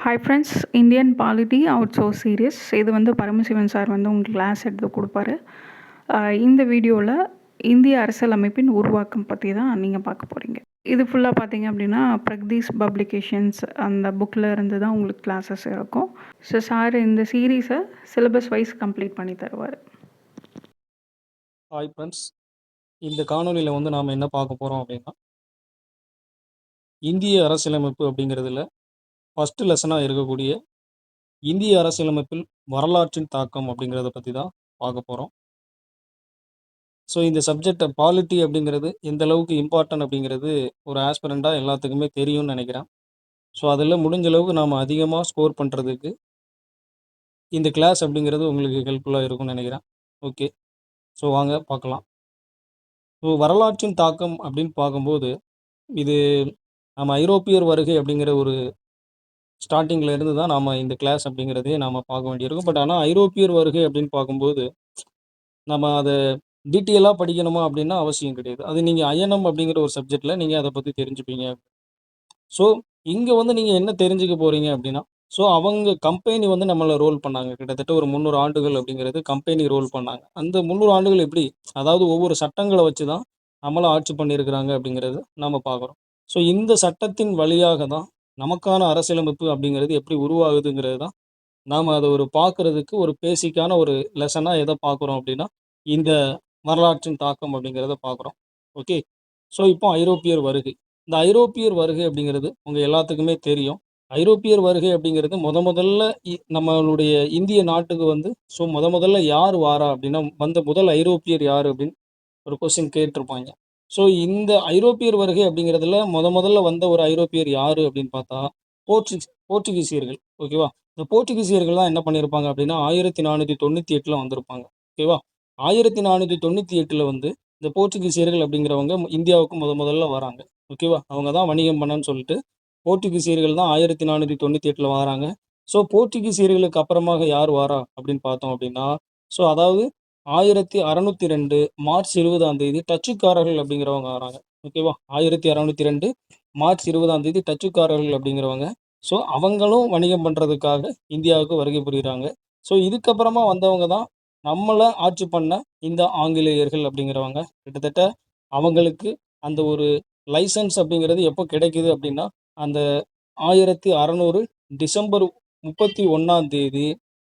Hi friends, Indian polity out source series. இது வந்து Paramasivan sir வந்து உங்களுக்கு கிளாஸ் எடுத்து கொடுப்பாரு. இந்த வீடியோவில் இந்திய அரசியலமைப்பின் உருவாக்கம் பற்றி தான் நீங்கள் பார்க்க போகிறீங்க. இது ஃபுல்லாக பார்த்தீங்க அப்படின்னா பிரக்தீஸ் பப்ளிகேஷன்ஸ் அந்த புக்கில் இருந்து தான் உங்களுக்கு கிளாஸஸ் இருக்கும். ஸோ சார் இந்த சீரீஸை சிலபஸ் வைஸ் கம்ப்ளீட் பண்ணி தருவார். ஹாய் ஃப்ரெண்ட்ஸ், இந்த காணொலியில் வந்து நாம் என்ன பார்க்க போகிறோம் அப்படின்னா, இந்திய அரசியலமைப்பு அப்படிங்கிறதுல ஃபஸ்ட்டு லெசனாக இருக்கக்கூடிய இந்திய அரசியலமைப்பில் வரலாற்றின் தாக்கம் அப்படிங்கிறத பற்றி தான் பார்க்க போகிறோம். ஸோ இந்த சப்ஜெக்டை பாலிட்டி அப்படிங்கிறது எந்த அளவுக்கு இம்பார்ட்டன்ட் அப்படிங்கிறது ஒரு ஆஸ்பிரண்ட்டாக எல்லாத்துக்குமே தெரியும்னு நினைக்கிறேன். ஸோ அதில் முடிஞ்ச அளவுக்கு நாம் அதிகமாக ஸ்கோர் பண்ணுறதுக்கு இந்த கிளாஸ் அப்படிங்கிறது உங்களுக்கு ஹெல்ப்ஃபுல்லாக இருக்கும்னு நினைக்கிறேன். ஓகே, ஸோ வாங்க பார்க்கலாம். ஸோ வரலாற்றின் தாக்கம் அப்படின்னு பார்க்கும்போது, இது நம்ம ஐரோப்பியர் வருகை அப்படிங்கிற ஒரு ஸ்டார்டிங்கில் இருந்து தான் நாம் இந்த கிளாஸ் அப்படிங்கிறதே நாம் பார்க்க வேண்டியிருக்கும். பட் ஆனால் ஐரோப்பியர் வருகை அப்படின்னு பார்க்கும்போது நம்ம அதை டீட்டெயிலாக படிக்கணுமா அப்படின்னா அவசியம் கிடையாது. அது நீங்கள் ஐஎன்எம் அப்படிங்கிற ஒரு சப்ஜெக்டில் நீங்கள் அதை பற்றி தெரிஞ்சுப்பீங்க. ஸோ இங்கே வந்து நீங்கள் என்ன தெரிஞ்சுக்க போகிறீங்க அப்படின்னா, ஸோ அவங்க கம்பெனி வந்து நம்மளை ரோல் பண்ணாங்க. கிட்டத்தட்ட ஒரு 300 ஆண்டுகள் அப்படிங்கிறது கம்பெனி ரோல் பண்ணாங்க. அந்த 300 ஆண்டுகள் எப்படி, அதாவது ஒவ்வொரு சட்டங்களை வச்சு தான் நம்மளை ஆட்சி பண்ணியிருக்கிறாங்க அப்படிங்கிறது நம்ம பார்க்குறோம். ஸோ இந்த சட்டத்தின் வழியாக தான் நமக்கான அரசியலமைப்பு அப்படிங்கிறது எப்படி உருவாகுதுங்கிறது தான் நாம் அதை ஒரு பார்க்குறதுக்கு ஒரு பேசிக்கான ஒரு லெசனாக எதை பார்க்குறோம் அப்படின்னா, இந்த வரலாற்றின் தாக்கம் அப்படிங்கிறத பார்க்குறோம். ஓகே, ஸோ இப்போ ஐரோப்பியர் வருகை. இந்த ஐரோப்பியர் வருகை அப்படிங்கிறது உங்கள் எல்லாத்துக்குமே தெரியும். ஐரோப்பியர் வருகை அப்படிங்கிறது முதல்ல நம்மளுடைய இந்திய நாட்டுக்கு வந்து ஸோ முதல்ல யார் வாரா அப்படின்னா, வந்த முதல் ஐரோப்பியர் யார் அப்படின்னு ஒரு கொஸ்டின் கேட்டிருப்பாங்க. ஸோ இந்த ஐரோப்பியர் வருகை அப்படிங்கிறதுல முதல்ல வந்த ஒரு ஐரோப்பியர் யார் அப்படின்னு பார்த்தா போர்ச்சுகீசியர்கள். ஓகேவா, இந்த போர்ச்சுகீசியர்கள் தான் என்ன பண்ணியிருப்பாங்க அப்படின்னா 1498 வந்திருப்பாங்க. ஓகேவா, 1498 வந்து இந்த போர்ச்சுகீசியர்கள் அப்படிங்கிறவங்க இந்தியாவுக்கு முதல்ல வராங்க. ஓகேவா, அவங்க தான் வணிகம் பண்ணன்னு சொல்லிட்டு போர்ச்சுகீசியர்கள் தான் 1498 வராங்க. ஸோ போர்ச்சுகீசியர்களுக்கு அப்புறமாக யார் வாரா அப்படின்னு பார்த்தோம் அப்படின்னா, ஸோ அதாவது 1602 மார்ச் 20 டச்சுக்காரர்கள் அப்படிங்கிறவங்க வராங்க. ஓகேவா, 1602 மார்ச் 20 டச்சுக்காரர்கள் அப்படிங்கிறவங்க. ஸோ அவங்களும் வணிகம் பண்ணுறதுக்காக இந்தியாவுக்கு வருகை புரிகிறாங்க. ஸோ இதுக்கப்புறமா வந்தவங்க தான் நம்மளை ஆட்சி பண்ண இந்த ஆங்கிலேயர்கள் அப்படிங்கிறவங்க. கிட்டத்தட்ட அவங்களுக்கு அந்த ஒரு லைசன்ஸ் அப்படிங்கிறது எப்போ கிடைக்குது அப்படின்னா, அந்த 1600 டிசம்பர் 31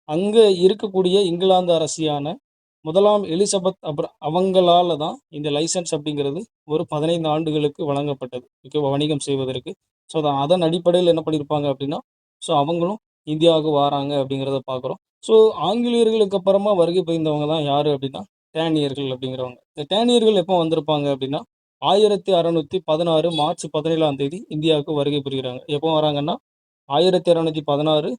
அங்கே இருக்கக்கூடிய இங்கிலாந்து அரசியான முதலாம் எலிசபெத் அப்புறம் அவங்களால தான் இந்த லைசன்ஸ் அப்படிங்கிறது ஒரு 15 ஆண்டுகளுக்கு வழங்கப்பட்டது. ஓகே, வணிகம் செய்வதற்கு. ஸோ அதன் அடிப்படையில் என்ன பண்ணியிருப்பாங்க அப்படின்னா, ஸோ அவங்களும் இந்தியாவுக்கு வராங்க அப்படிங்கிறத பார்க்குறோம். ஸோ ஆங்கிலேயர்களுக்கு அப்புறமா வருகை புரிந்தவங்க தான் யார் அப்படின்னா டேனியர்கள் அப்படிங்கிறவங்க. இந்த டேனியர்கள் எப்போ வந்திருப்பாங்க அப்படின்னா 1616 மார்ச் 17 இந்தியாவுக்கு வருகை புரிகிறாங்க. எப்போ வராங்கன்னா 1616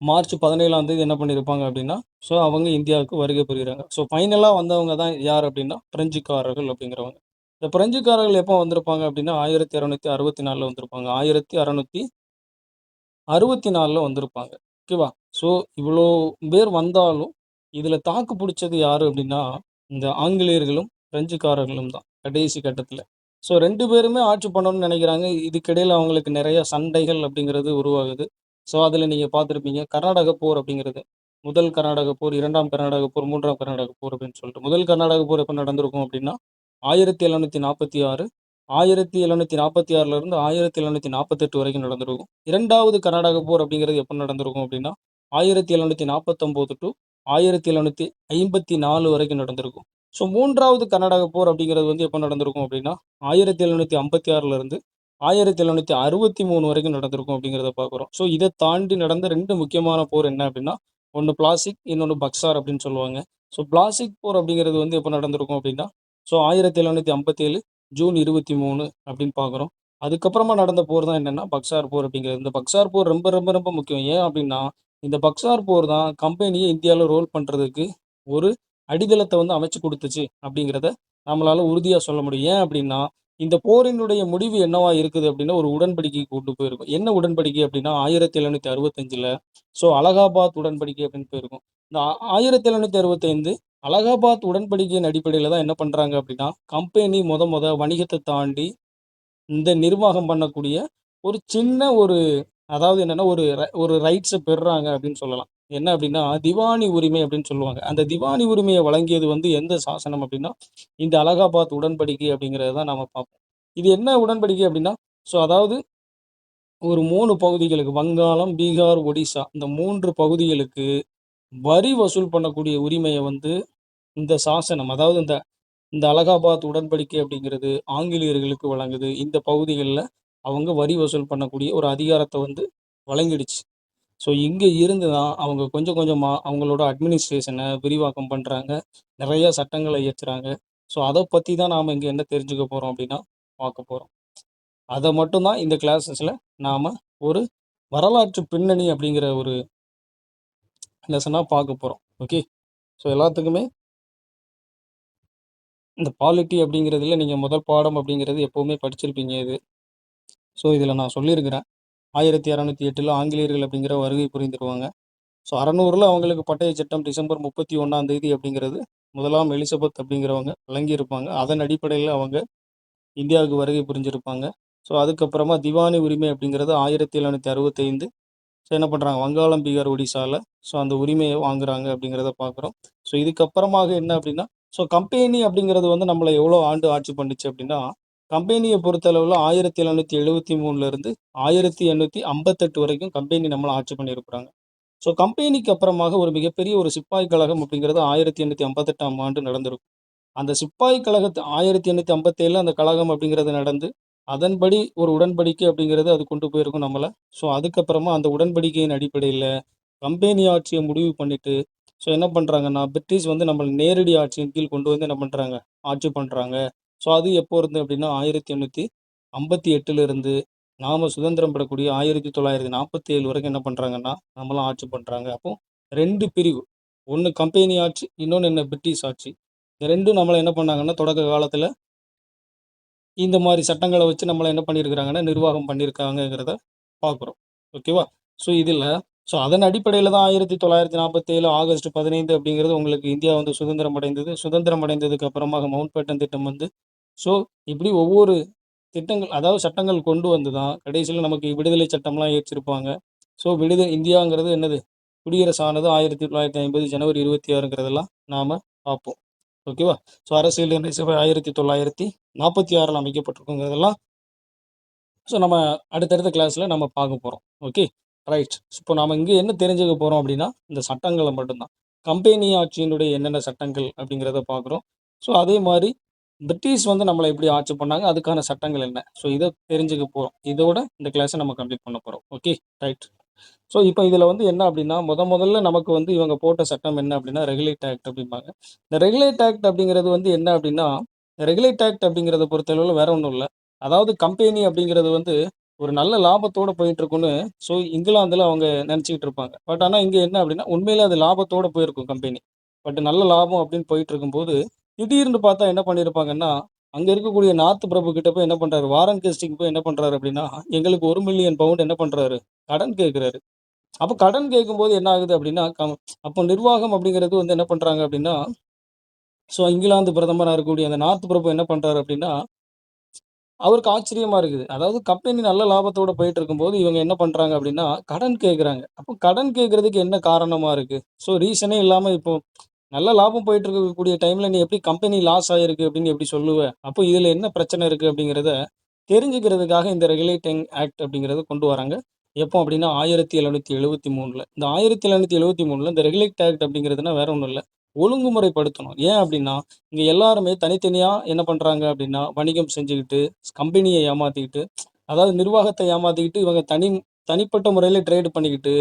மார்ச் 17 என்ன பண்ணியிருப்பாங்க அப்படின்னா, ஸோ அவங்க இந்தியாவுக்கு வருகை புரிகிறாங்க. ஸோ ஃபைனலாக வந்தவங்க தான் யார் அப்படின்னா பிரெஞ்சுக்காரர்கள் அப்படிங்கிறவங்க. இந்த பிரெஞ்சுக்காரர்கள் எப்போ வந்திருப்பாங்க அப்படின்னா 1664 வந்திருப்பாங்க. 1664 வந்திருப்பாங்க. ஓகேவா, ஸோ இவ்வளோ பேர் வந்தாலும் இதில் தாக்கு பிடிச்சது யார் அப்படின்னா இந்த ஆங்கிலேயர்களும் பிரெஞ்சுக்காரர்களும் தான் கடைசி கட்டத்தில். ஸோ 2 பேருமே ஆட்சி பண்ணணும்னு நினைக்கிறாங்க. இதுக்கிடையில் அவங்களுக்கு நிறைய சண்டைகள் அப்படிங்கிறது உருவாகுது. ஸோ அதில் நீங்கள் பார்த்துருப்பீங்க கர்நாடக போர் அப்படிங்கிறது. முதல் கர்நாடக போர், 2ஆம் கர்நாடக போர், 3ஆம் கர்நாடக போர் அப்படின்னு சொல்லிட்டு. முதல் கர்நாடக போர் எப்போ நடந்திருக்கும் அப்படின்னா 1746, 1746 1748 வரைக்கும் நடந்திருக்கும். 2வது கர்நாடக போர் அப்படிங்கிறது எப்போ நடந்திருக்கும் அப்படின்னா 1749 டு 1754 வரைக்கும் நடந்திருக்கும். ஸோ 3வது கர்நாடக போர் அப்படிங்கிறது வந்து எப்போ நடந்திருக்கும் அப்படின்னா 1756 1763 வரைக்கும் நடந்திருக்கும் அப்படிங்கிறத பார்க்குறோம். ஸோ இதை தாண்டி நடந்த 2 முக்கியமான போர் என்ன அப்படின்னா, ஒன்று பிளாசிக், இன்னொன்று பக்சார் அப்படின்னு சொல்லுவாங்க. ஸோ பிளாசிக் போர் அப்படிங்கிறது வந்து எப்போ நடந்திருக்கும் அப்படின்னா, ஸோ 1757 ஜூன் 23 அப்படின்னு பார்க்குறோம். அதுக்கப்புறமா நடந்த போர் தான் என்னென்னா பக்சார் போர் அப்படிங்கிறது. இந்த பக்சார் போர் ரொம்ப ரொம்ப ரொம்ப முக்கியம். ஏன் அப்படின்னா, இந்த பக்சார் போர் தான் கம்பெனியை இந்தியாவில் ரோல் பண்ணுறதுக்கு ஒரு அடித்தளத்தை வந்து அமைச்சு கொடுத்துச்சு அப்படிங்கிறத நம்மளால் உறுதியாக சொல்ல முடியும். ஏன் அப்படின்னா, இந்த போரினுடைய முடிவு என்னவா இருக்குது அப்படின்னா ஒரு உடன்படிக்கைக்கு கொண்டு போயிருக்கும். என்ன உடன்படிக்கை அப்படின்னா 1765 ஸோ அலகாபாத் உடன்படிக்கை அப்படின்னு போயிருக்கும். இந்த 1765 அலகாபாத் உடன்படிக்கையின் அடிப்படையில் தான் என்ன பண்ணுறாங்க அப்படின்னா, கம்பெனி வணிகத்தை தாண்டி இந்த நிர்வாகம் பண்ணக்கூடிய ஒரு சின்ன ஒரு அதாவது என்னன்னா ஒரு ரைட்ஸை பெறுறாங்க அப்படின்னு சொல்லலாம். என்ன அப்படின்னா திவானி உரிமை அப்படின்னு சொல்லுவாங்க. அந்த திவானி உரிமையை வழங்கியது வந்து எந்த சாசனம் அப்படின்னா இந்த அலகாபாத் உடன்படிக்கை அப்படிங்கிறது தான் நாம பார்ப்போம். இது என்ன உடன்படிக்கை அப்படின்னா அதாவது ஒரு 3 பகுதிகளுக்கு வங்காளம், பீகார், ஒடிசா இந்த 3 பகுதிகளுக்கு வரி வசூல் பண்ணக்கூடிய உரிமையை வந்து இந்த சாசனம், அதாவது இந்த இந்த அலகாபாத் உடன்படிக்கை அப்படிங்கிறது ஆங்கிலேயர்களுக்கு வழங்குது. இந்த பகுதிகளில் அவங்க வரி வசூல் பண்ணக்கூடிய ஒரு அதிகாரத்தை வந்து வழங்கிடுச்சு. இங்க இருந்து தான் அவங்க கொஞ்சம் கொஞ்சமா அவங்களோட அட்மினிஸ்ட்ரேஷனை விரிவாக்கம் பண்றாங்க. நிறைய சட்டங்களை இயற்றுறாங்க. அத பத்தி தான் நாம இங்க என்ன தெரிஞ்சுக்க போறோம் அப்படின்னா பார்க்க போறோம். அத மட்டும் தான் இந்த கிளாஸஸ்ல நாம ஒரு வரலாற்று பின்னணி அப்படிங்கிற ஒரு லெசனா பார்க்க போறோம். ஓகே. எல்லாத்துக்குமே இந்த பாலிட்டி அப்படிங்கிறதுல நீங்க முதல் பாடம் அப்படிங்கிறது எப்பவுமே படிச்சிருப்பீங்க இது. இதுல நான் சொல்லியிருக்கிறேன். 1608 ஆங்கிலேயர்கள் அப்படிங்கிற வருகை புரிந்துருவாங்க. 600 அவங்களுக்கு பட்டய சட்டம் டிசம்பர் 31ஆம் தேதி அப்படிங்கிறது முதலாம் எலிசபெத் அப்படிங்கிறவங்க வழங்கியிருப்பாங்க. அதன் அடிப்படையில் அவங்க இந்தியாவுக்கு வருகை புரிஞ்சிருப்பாங்க. அதுக்கப்புறமா திவானி உரிமை அப்படிங்கிறது 1765 என்ன பண்ணுறாங்க, வங்காளம், பீகார், ஒடிசாவில் அந்த உரிமையை வாங்குறாங்க அப்படிங்கிறத பார்க்குறோம். இதுக்கப்புறமாக என்ன அப்படின்னா கம்பெனி அப்படிங்கிறது வந்து நம்மளை எவ்வளோ ஆண்டு ஆட்சி பண்ணுச்சு அப்படின்னா கம்பெனியை பொறுத்தளவில் 1773 1858 வரைக்கும் கம்பெனி நம்மளை ஆட்சி பண்ணியிருக்கிறாங்க. கம்பெனிக்கு அப்புறமாக ஒரு மிகப்பெரிய ஒரு சிப்பாய் கழகம் அப்படிங்கிறது 1858ஆம் ஆண்டு நடந்திருக்கும். அந்த சிப்பாய் கழகத்து 1857 அந்த கழகம் அப்படிங்கிறது நடந்து அதன்படி ஒரு உடன்படிக்கை அப்படிங்கிறது அது கொண்டு போயிருக்கும் நம்மளை. அதுக்கப்புறமா அந்த உடன்படிக்கையின் அடிப்படையில் கம்பெனி ஆட்சியை முடிவு பண்ணிட்டு என்ன பண்ணுறாங்கன்னா பிரிட்டிஷ் வந்து நம்ம நேரடி ஆட்சியின் கீழ் கொண்டு வந்து என்ன பண்ணுறாங்க, ஆட்சி பண்ணுறாங்க. அது எப்போ இருந்து அப்படின்னா 1858 இருந்து நாம சுதந்திரம் பெறக்கூடிய 1947 வரைக்கும் என்ன பண்ணுறாங்கன்னா நம்மளாம் ஆட்சி பண்ணுறாங்க. அப்போ 2 பிரிவு, ஒன்று கம்பெனி ஆட்சி, இன்னொன்று என்ன பிரிட்டிஷ் ஆட்சி. இந்த ரெண்டும் நம்மளை என்ன பண்ணாங்கன்னா தொடக்க காலத்தில் இந்த மாதிரி சட்டங்களை வச்சு நம்மளை என்ன பண்ணியிருக்கிறாங்கன்னா நிர்வாகம் பண்ணியிருக்காங்கிறத பார்க்குறோம். ஓகேவா. இதில் அதன் அடிப்படையில் தான் 1947 ஆகஸ்ட் 15 அப்படிங்கிறது உங்களுக்கு இந்தியா வந்து சுதந்திரம் அடைந்தது. சுதந்திரம் அடைந்ததுக்கு அப்புறமாக மவுண்ட் பேட்டன் திட்டம் வந்து இப்படி ஒவ்வொரு திட்டங்கள், அதாவது சட்டங்கள் கொண்டு வந்து தான் கடைசியில் நமக்கு விடுதலை சட்டம்லாம் ஏற்றிருப்பாங்க. இந்தியாங்கிறது என்னது, குடியரசானது 1950 ஜனவரி 26ங்கிறதெல்லாம் நாம் பார்ப்போம். ஓகேவா. அரசியல் நிர்ணய சபை 1946 அமைக்கப்பட்டிருக்குங்கிறதெல்லாம் நம்ம அடுத்தடுத்த கிளாஸில் நம்ம பார்க்க போகிறோம். Okay right. இப்போ நாம் இங்கே என்ன தெரிஞ்சுக்க போகிறோம் அப்படின்னா இந்த சட்டங்களை மட்டும்தான். கம்பெனி ஆட்சியினுடைய என்னென்ன சட்டங்கள் அப்படிங்கிறத பார்க்குறோம். அதே மாதிரி பிரிட்டிஷ் வந்து நம்மளை எப்படி ஆட்சி பண்ணாங்க, அதுக்கான சட்டங்கள் என்ன, இதை தெரிஞ்சுக்க போகிறோம். இதோட இந்த கிளாஸை நம்ம கம்ப்ளீட் பண்ண போகிறோம். Okay right. இப்போ இதில் வந்து என்ன அப்படின்னா முதல்ல நமக்கு வந்து இவங்க போட்ட சட்டம் என்ன அப்படின்னா ரெகுலேட் ஆக்ட் அப்படிம்பாங்க. இந்த ரெகுலேட் ஆக்ட் அப்படிங்கிறது வந்து என்ன அப்படின்னா ரெகுலேட் ஆக்ட் அப்படிங்கிறத பொறுத்தளவில் வேற ஒன்றும் இல்லை. அதாவது கம்பெனி அப்படிங்கிறது வந்து ஒரு நல்ல லாபத்தோட போயிட்டு இருக்குன்னு இங்கிலாந்தில் அவங்க நினச்சிக்கிட்டு இருப்பாங்க. பட் ஆனால் இங்கே என்ன அப்படின்னா உண்மையிலே அது லாபத்தோட போயிருக்கும் கம்பெனி. பட் நல்ல லாபம் அப்படின்னு போயிட்டு இருக்கும்போது திடீர்னு பார்த்தா என்ன பண்ணியிருப்பாங்கன்னா அங்கே இருக்கக்கூடிய நார்த் பிரபு கிட்ட போய் என்ன பண்ணுறாரு, வாரன் கேஸ்டிங் போய் என்ன பண்ணுறாரு அப்படின்னா எங்களுக்கு 1 மில்லியன் பவுண்ட் என்ன பண்ணுறாரு, கடன் கேட்குறாரு. அப்போ கடன் கேட்கும்போது என்ன ஆகுது அப்படின்னா அப்போ நிர்வாகம் அப்படிங்கிறது வந்து என்ன பண்ணுறாங்க அப்படின்னா இங்கிலாந்து பிரதமராக இருக்கக்கூடிய அந்த நார்த் பிரபு என்ன பண்ணுறாரு அப்படின்னா அவருக்கு ஆச்சரியமா இருக்குது. அதாவது கம்பெனி நல்ல லாபத்தோட போயிட்டு இருக்கும்போது இவங்க என்ன பண்றாங்க அப்படின்னா கடன் கேட்குறாங்க. அப்போ கடன் கேட்கறதுக்கு என்ன காரணமா இருக்கு? ரீசனே இல்லாம இப்போ நல்ல லாபம் போயிட்டு இருக்கக்கூடிய டைம்ல நீ எப்படி கம்பெனி லாஸ் ஆயிருக்கு அப்படின்னு எப்படி சொல்லுவ? அப்போ இதுல என்ன பிரச்சனை இருக்கு அப்படிங்கிறத தெரிஞ்சுக்கிறதுக்காக இந்த ரெகுலேட்டிங் ஆக்ட் அப்படிங்கிறத கொண்டு வராங்க. எப்போ அப்படின்னா 1773. இந்த 1773 இந்த ரெகுலேட் ஆக்ட் அப்படிங்கிறதுனா வேற ஒன்றும் இல்லை, ஒழுங்குமுறைப்படுத்தணும். ஏன் அப்படின்னா இங்க எல்லாருமே தனித்தனியா என்ன பண்றாங்க அப்படின்னா வணிகம் செஞ்சுக்கிட்டு கம்பெனியை ஏமாத்திக்கிட்டு, அதாவது நிர்வாகத்தை ஏமாத்திக்கிட்டு இவங்க தனிப்பட்ட முறையில ட்ரேடு பண்ணிக்கிட்டு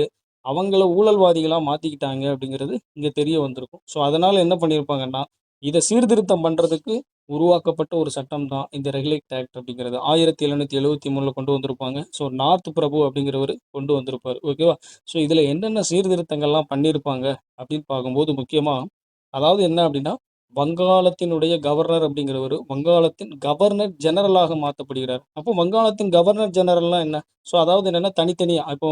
அவங்கள ஊழல்வாதிகளா மாத்திக்கிட்டாங்க அப்படிங்கிறது இங்க தெரிய வந்திருக்கும். அதனால என்ன பண்ணியிருப்பாங்கன்னா இதை சீர்திருத்தம் பண்றதுக்கு உருவாக்கப்பட்ட ஒரு சட்டம் தான் இந்த ரெகுலேட் ஆக்ட் அப்படிங்கிறது. 1773 கொண்டு வந்திருப்பாங்க. நார்த் பிரபு அப்படிங்கிறவர் கொண்டு வந்திருப்பாரு. ஓகேவா. இதுல என்னென்ன சீர்திருத்தங்கள்லாம் பண்ணியிருப்பாங்க அப்படின்னு பார்க்கும்போது முக்கியமா அதாவது என்ன அப்படின்னா வங்காளத்தினுடைய கவர்னர் அப்படிங்கிறவர் வங்காளத்தின் கவர்னர் ஜெனரலாக மாற்றப்படுகிறார். அப்போ வங்காளத்தின் கவர்னர் ஜெனரல்லாம் என்ன, அதாவது என்னன்னா தனித்தனியா இப்போ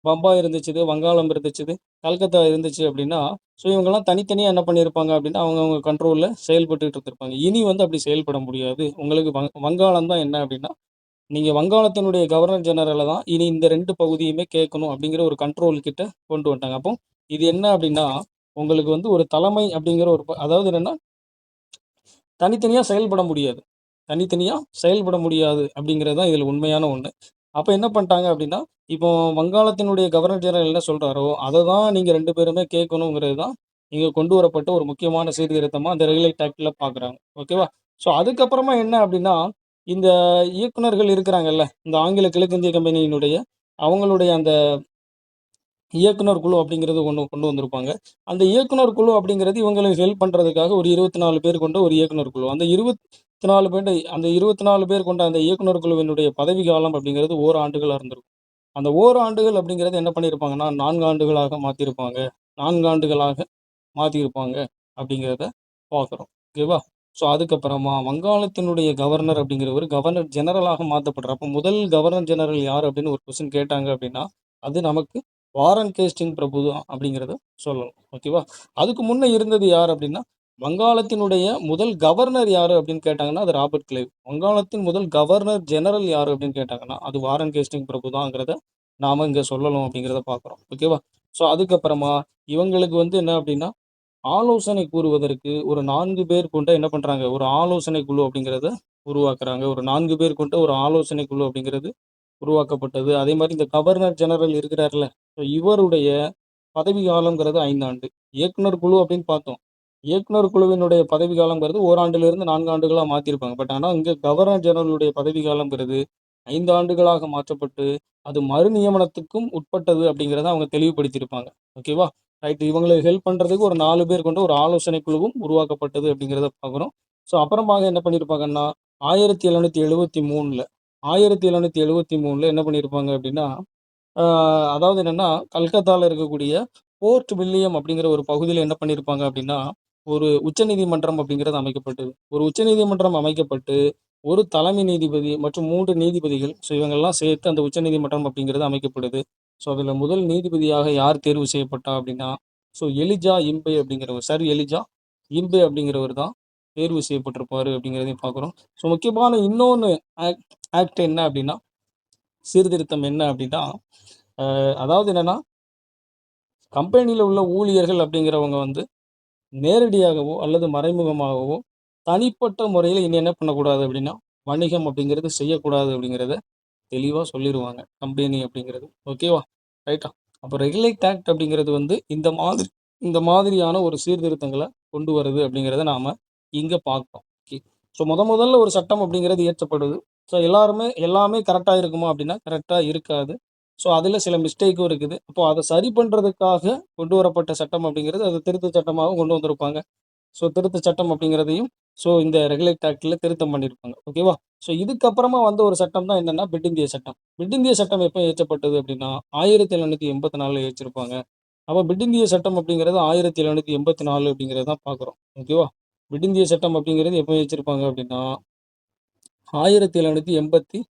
பம்பாய் இருந்துச்சு, வங்காளம் இருந்துச்சு, கல்கத்தா இருந்துச்சு அப்படின்னா இவங்கெல்லாம் தனித்தனியாக என்ன பண்ணியிருப்பாங்க அப்படின்னா அவங்கவுங்க கண்ட்ரோலில் செயல்பட்டுட்டு இருந்திருப்பாங்க. இனி வந்து அப்படி செயல்பட முடியாது. உங்களுக்கு வங்காளம் தான் என்ன அப்படின்னா நீங்க வங்காளத்தினுடைய கவர்னர் ஜெனரல தான் இனி இந்த 2 பகுதியுமே கேட்கணும் அப்படிங்கிற ஒரு கண்ட்ரோல் கிட்ட கொண்டு வந்துட்டாங்க. அப்போ இது என்ன அப்படின்னா, உங்களுக்கு வந்து ஒரு தலைமை அப்படிங்கிற ஒரு அதாவது என்னன்னா, தனித்தனியா செயல்பட முடியாது. தனித்தனியா செயல்பட முடியாது அப்படிங்கிறது தான் இதில உண்மையான ஒண்ணு. அப்ப என்ன பண்ணிட்டாங்க அப்படின்னா, இப்போ வங்காளத்தினுடைய கவர்னர் ஜெனரல் என்ன சொல்றாரோ, அத தான் நீங்க 2 பேருமே கேட்கணுங்கிறது தான் இங்க கொண்டு வரப்பட்ட ஒரு முக்கியமான சீர்திருத்தமா அந்த ரெகுலேட் ஆக்ட்ல பார்க்குறாங்க. ஓகேவா? ஸோ அதுக்கப்புறமா என்ன அப்படின்னா, இந்த இயக்குனர்கள் இருக்கிறாங்கல்ல, இந்த ஆங்கில கிழக்கிந்திய கம்பெனியினுடைய அவங்களுடைய அந்த இயக்குனர் குழு அப்படிங்கிறது ஒண்ணு கொண்டு வந்திருப்பாங்க. அந்த இயக்குனர் குழு அப்படிங்கிறது இவங்களுக்கு ஹெல்ப் பண்றதுக்காக ஒரு 24 பேர் கொண்ட ஒரு இயக்குனர் குழு. அந்த 24 பேர் கொண்ட அந்த இயக்குனர் குழுவினுடைய பதவி காலம் அப்படிங்கிறது ஓராண்டுகளா இருந்திருக்கும். அந்த ஓராண்டுகள் அப்படிங்கிறது என்ன பண்ணியிருப்பாங்கன்னா, 4 ஆண்டுகளாக மாத்தியிருப்பாங்க. 4 ஆண்டுகளாக மாத்தியிருப்பாங்க அப்படிங்கிறத பார்க்குறோம். ஓகேவா? ஸோ அதுக்கப்புறமா வங்காளத்தினுடைய கவர்னர் அப்படிங்கிறவரு கவர்னர் ஜெனரலாக மாத்தப்படுறார். அப்ப முதல் கவர்னர் ஜெனரல் யார் அப்படின்னு ஒரு கொஸ்டின் கேட்டாங்க அப்படின்னா, அது நமக்கு வாரன் கேஸ்டிங் பிரபு தான் அப்படிங்கிறத சொல்லணும். ஓகேவா? அதுக்கு முன்ன இருந்தது யார் அப்படின்னா, வங்காளத்தினுடைய முதல் கவர்னர் யாரு அப்படின்னு கேட்டாங்கன்னா, அது ராபர்ட் கிளைவ். வங்காளத்தின் முதல் கவர்னர் ஜெனரல் யாரு அப்படின்னு கேட்டாங்கன்னா, அது வாரன் கேஸ்டிங் பிரபு தான்ங்கிறத நாம இங்க சொல்லணும் அப்படிங்கிறத பார்க்குறோம். ஓகேவா? ஸோ அதுக்கப்புறமா இவங்களுக்கு வந்து என்ன அப்படின்னா, ஆலோசனை கூறுவதற்கு ஒரு 4 பேர் கொண்ட என்ன பண்றாங்க, ஒரு ஆலோசனை குழு அப்படிங்கிறத உருவாக்குறாங்க. ஒரு 4 பேர் கொண்ட ஒரு ஆலோசனை குழு அப்படிங்கிறது உருவாக்கப்பட்டது. அதே மாரி இந்த கவர்னர் ஜெனரல் இருக்கிறார்ல, ஸோ இவருடைய பதவி காலம்ங்கிறது 5 ஆண்டு. இயக்குனர் குழு அப்படின்னு பார்த்தோம். இயக்குனர் குழுவினுடைய பதவி காலம்ங்கிறது ஓராண்டிலிருந்து 4 ஆண்டுகளா மாத்தியிருப்பாங்க. பட் ஆனா இங்க கவர்னர் ஜெனரலுடைய பதவி காலம்ங்கிறது 5 ஆண்டுகளாக மாற்றப்பட்டு, அது மறுநியமனத்துக்கும் உட்பட்டது அப்படிங்கிறத அவங்க தெளிவுபடுத்தியிருப்பாங்க. ஓகேவா? ரைட். இவங்களுக்கு ஹெல்ப் பண்றதுக்கு ஒரு 4 பேர் கொண்ட ஒரு ஆலோசனை குழுவும் உருவாக்கப்பட்டது அப்படிங்கிறத பார்க்குறோம். ஸோ அப்புறமாக என்ன பண்ணியிருப்பாங்கன்னா, 1773ல 1773ல என்ன பண்ணியிருப்பாங்க அப்படின்னா, ஆ அதாவது என்னன்னா, கல்கத்தால இருக்கக்கூடிய போர்ட் வில்லியம் அப்படிங்கிற ஒரு பகுதியில என்ன பண்ணியிருப்பாங்க அப்படின்னா, ஒரு உச்சநீதிமன்றம் அப்படிங்கிறது அமைக்கப்பட்டது. ஒரு உச்சநீதிமன்றம் அமைக்கப்பட்டு, ஒரு தலைமை நீதிபதி மற்றும் 3 நீதிபதிகள், ஸோ இவங்கெல்லாம் சேர்த்து அந்த உச்சநீதிமன்றம் அப்படிங்கிறது அமைக்கப்படுது. ஸோ அதில முதல் நீதிபதியாக யார் தேர்வு செய்யப்பட்டா அப்படின்னா, ஸோ எலிஜா இம்பே அப்படிங்கிறவர், சர் எலிஜா இம்பே அப்படிங்கிறவர் தான் தேர்வு செய்யப்பட்டிருப்பாரு அப்படிங்கிறதையும் பார்க்குறோம். ஸோ முக்கியமான இன்னொன்னு ஆக்ட் ஆக்ட் என்ன அப்படின்னா, சீர்திருத்தம் என்ன அப்படின்னா, அதாவது என்னன்னா, கம்பெனியில உள்ள ஊழியர்கள் அப்படிங்கிறவங்க வந்து நேரடியாகவோ அல்லது மறைமுகமாகவோ தனிப்பட்ட முறையில இனி என்ன பண்ணக்கூடாது அப்படின்னா, வணிகம் அப்படிங்கிறது செய்யக்கூடாது அப்படிங்கிறத தெளிவா சொல்லிருவாங்க. கம்பெனி அப்படிங்கிறது. ஓகேவா? ரைட்டா? அப்போ ரெகுலேட் ஆக்ட் அப்படிங்கிறது வந்து இந்த மாதிரியான ஒரு சீர்திருத்தங்கள கொண்டு வருது அப்படிங்கிறத நாம இங்க பார்க்கிறோம். ஓகே. ஸோ முதல்ல ஒரு சட்டம் அப்படிங்கிறது இயற்றப்படுது. ஸோ எல்லாமே கரெக்ட்டா இருக்குமா அப்படின்னா, கரெக்ட்டா இருக்காது. ஸோ அதில சில மிஸ்டேக்கும் இருக்குது. அப்போ அத சரி பண்றதுக்காக கொண்டு வரப்பட்ட சட்டம் அப்படிங்கிறது, அது திருத்தச் சட்டமாவும் கொண்டு வந்திருப்பாங்க. ஸோ திருத்தச் சட்டம் அப்படிங்கிறதையும் இந்த ரெகுலேட் ஆக்ட்ல திருத்தம் பண்ணியிருப்பாங்க. ஓகேவா? ஸோ இதுக்கப்புறமா வந்த ஒரு சட்டம் தான் என்னன்னா, பிட் இந்திய சட்டம். பிட் இந்திய சட்டம் எப்ப இயற்றப்பட்டது அப்படின்னா, 1784ல இயற்றிருப்பாங்க. அப்ப பிட் இந்திய சட்டம் அப்படிங்கிறது 1784 அப்படிங்கிறத தான் பார்க்குறோம். ஓகேவா? பிட் இந்திய சட்டம் அப்படிங்கிறது எப்ப இயற்றிருப்பாங்க அப்படின்னா, 1784.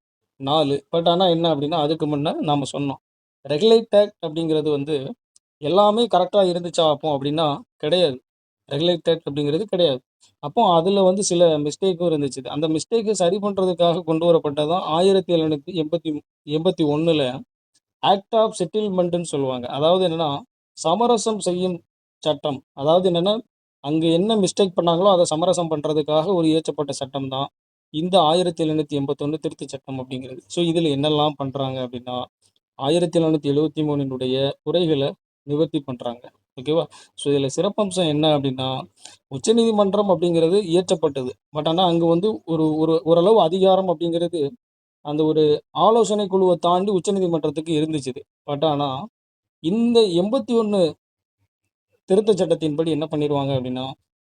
பட் ஆனா என்ன அப்படின்னா, அதுக்கு முன்ன நாம சொன்னோம். ரெகுலேட் ஆக்ட் அப்படிங்கிறது வந்து எல்லாமே கரெக்ட்டா இருந்துச்சா அப்போ அப்படின்னா, கிடையாது. ரெகுலேட் ஆக்ட் அப்படிங்கிறது கிடையாது. அப்போ அதில வந்து சில மிஸ்டேக்கும் இருந்துச்சு. அந்த மிஸ்டேக்க சரி பண்றதுக்காக கொண்டு வரப்பட்டது தான் 1781ல ஆக்ட் ஆஃப் செட்டில்மென்ட்ன்னு சொல்லுவாங்க. அதாவது என்னன்னா, சமரசம் செய்யும் சட்டம். அதாவது என்னன்னா, அங்க என்ன மிஸ்டேக் பண்ணாங்களோ, அத சமரசம் பண்றதுக்காக ஒரு இயற்றப்பட்ட சட்டம் தான் இந்த 1781 திருத்தச் சட்டம் அப்படிங்கிறது. ஸோ இதில என்னெல்லாம் பண்றாங்க அப்படின்னா, 1773னுடைய குறைகள நிவர்த்தி பண்றாங்க. ஓகேவா? ஸோ இதில சிறப்பம்சம் என்ன அப்படின்னா, உச்சநீதிமன்றம் அப்படிங்கிறது இயற்றப்பட்டது. பட் ஆனா அங்க வந்து ஒரு ஒரு ஓரளவு அதிகாரம் அப்படிங்கிறது அந்த ஒரு ஆலோசனை குழுவ தாண்டி உச்சநீதிமன்றத்துக்கு இருந்துச்சு. பட் ஆனா, இந்த 81 திருத்தச் சட்டத்தின்படி என்ன பண்ணிருவாங்க அப்படின்னா,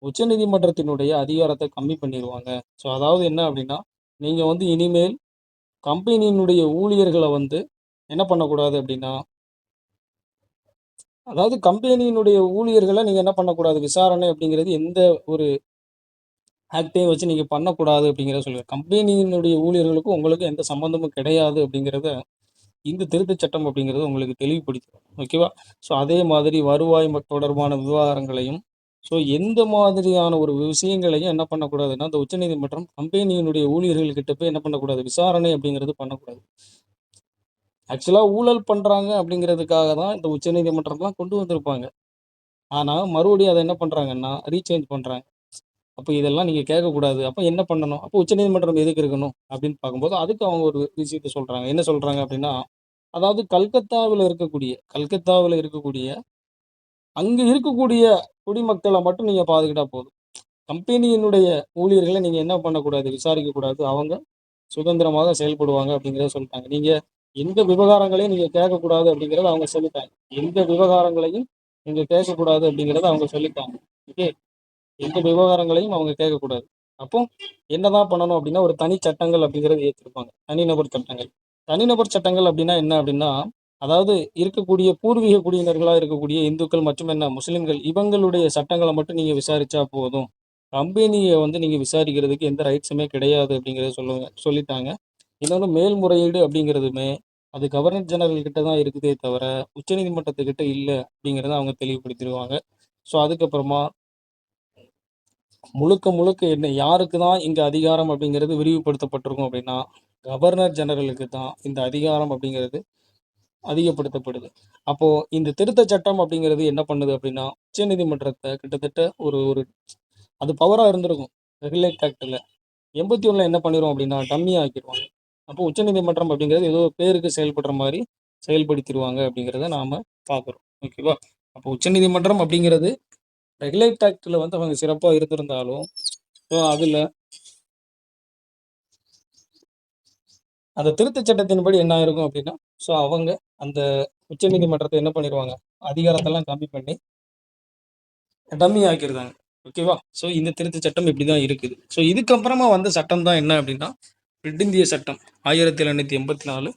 உச்சநீதிமன்றத்தினுடைய அதிகாரத்த கம்மி பண்ணிருவாங்க. ஸோ அதாவது என்ன அப்படின்னா, நீங்க வந்து இனிமேல் கம்பெனியினுடைய ஊழியர்கள வந்து என்ன பண்ணக்கூடாது அப்படின்னா, அதாவது கம்பெனியினுடைய ஊழியர்கள நீங்க என்ன பண்ணக்கூடாது, விசாரணை அப்படிங்கிறது எந்த ஒரு ஆக்ட்டையும் வச்சு நீங்க பண்ணக்கூடாது அப்படிங்கிறத சொல்லுது. கம்பெனியினுடைய ஊழியர்களுக்கும் உங்களுக்கும் எந்த சம்மந்தமும் கிடையாது அப்படிங்கிறத இந்த திருத்தச் சட்டம் அப்படிங்கிறது உங்களுக்கு தெளிவுபடுத்தும். ஓகேவா? ஸோ அதே மாதிரி வருவாய் தொடர்பான விவகாரங்களையும், ஸோ எந்த மாதிரியான ஒரு விஷயங்களையும் என்ன பண்ணக்கூடாதுன்னா, அந்த உச்சநீதிமன்றம் கம்பெனியினுடைய ஊழியர்கள்கிட்ட போய் என்ன பண்ணக்கூடாது, விசாரணை அப்படிங்கிறது பண்ணக்கூடாது. ஆக்சுவலா ஊழல் பண்றாங்க அப்படிங்கிறதுக்காக தான் இந்த உச்சநீதிமன்றம்லாம் கொண்டு வந்திருப்பாங்க. ஆனா, மறுபடியும் அத என்ன பண்றாங்கன்னா, ரீசேஞ்ச் பண்றாங்க. அப்ப இதெல்லாம் நீங்க கேட்கக்கூடாது. அப்ப என்ன பண்ணணும்? அப்ப உச்சநீதிமன்றம் எதுக்கு இருக்கணும்? அப்படின்னு பார்க்கும்போது, அதுக்கு அவங்க ஒரு விஷயத்த சொல்றாங்க. என்ன சொல்றாங்க அப்படின்னா, அதாவது கல்கத்தாவில இருக்கக்கூடிய அங்க இருக்கக்கூடிய குடிமக்கள மட்டும் நீங்க பாத்துக்கிட்டா போதும். கம்பெனியினுடைய ஊழியர்கள நீங்க என்ன பண்ணக்கூடாது, விசாரிக்கக்கூடாது. அவங்க சுதந்திரமாக செயல்படுவாங்க அப்படிங்கிறத சொல்லிட்டாங்க. நீங்க எந்த விவகாரங்களையும் நீங்க கேட்கக்கூடாது அப்படிங்கிறத அவங்க சொல்லிட்டாங்க. எந்த விவகாரங்களையும் நீங்க கேட்கக்கூடாது அப்படிங்கிறத அவங்க சொல்லிட்டாங்க. ஓகே. எந்த விவகாரங்களையும் அவங்க கேட்கக்கூடாது. அப்போ என்னதான் பண்ணணும் அப்படின்னா, ஒரு தனி சட்டங்கள் அப்படிங்கிறது ஏத்திருப்பாங்க. தனிநபர் சட்டங்கள். தனிநபர் சட்டங்கள் அப்படின்னா என்ன அப்படின்னா, அதாவது இருக்கக்கூடிய பூர்வீக குடியினர்களா இருக்கக்கூடிய இந்துக்கள் மற்றும் என்ன முஸ்லிம்கள் இவங்களுடைய சட்டங்கள மட்டும் நீங்க விசாரிச்சா போதும். கம்பெனிய வந்து நீங்க விசாரிக்கிறதுக்கு எந்த ரைட்ஸுமே கிடையாது அப்படிங்கிறத சொல்லிட்டாங்க. இன்னொன்னு மேல்முறையீடு அப்படிங்கிறதுமே, அது கவர்னர் ஜெனரல் கிட்ட தான் இருக்குதே தவிர, உச்சநீதிமன்றத்துக்கிட்ட இல்ல அப்படிங்கிறத அவங்க தெளிவுபடுத்திருவாங்க. ஸோ அதுக்கப்புறமா முழுக்க முழுக்க என்ன யாருக்கு தான் இங்க அதிகாரம் அப்படிங்கிறது விரிவுபடுத்தப்பட்டிருக்கும் அப்படின்னா, கவர்னர் ஜெனரலுக்கு தான் இந்த அதிகாரம் அப்படிங்கிறது அதிகப்படுத்தப்படுது. அப்போ இந்த திருத்தச் சட்டம் அப்படிங்கிறது என்ன பண்ணுது அப்படின்னா, உச்சநீதிமன்றத்த கிட்டத்தட்ட ஒரு ஒரு அது பவரா இருந்திருக்கும். ரெகுலேட் ஆக்ட்ல 81ல என்ன பண்ணிரும் அப்படின்னா, டம்மி ஆக்கிருவாங்க. அப்போ உச்சநீதிமன்றம் அப்படிங்கிறது ஏதோ பேருக்கு செயல்படுற மாரி செயல்படுத்திருவாங்க அப்படிங்கிறத நாம பார்க்குறோம். ஓகேவா? அப்போ உச்சநீதிமன்றம் அப்படிங்கிறது ரெகுலேட் ஆக்ட்ல வந்து அவங்க சிறப்பா இருந்திருந்தாலும், ஸோ அதுல அந்த திருத்தச் சட்டத்தின்படி என்ன ஆயிருக்கும் அப்படின்னா, ஸோ அவங்க அந்த உச்சநீதிமன்றத்த என்ன பண்ணிருவாங்க, அதிகாரத்தெல்லாம் கம்மி பண்ணி டம்மி ஆக்கிருதாங்க. ஓகேவா? ஸோ இந்த திருத்தச் சட்டம் இப்படிதான் இருக்குது. ஸோ இதுக்கப்புறமா வந்த சட்டம் தான் என்ன அப்படின்னா, பிட் இந்திய சட்டம் 1784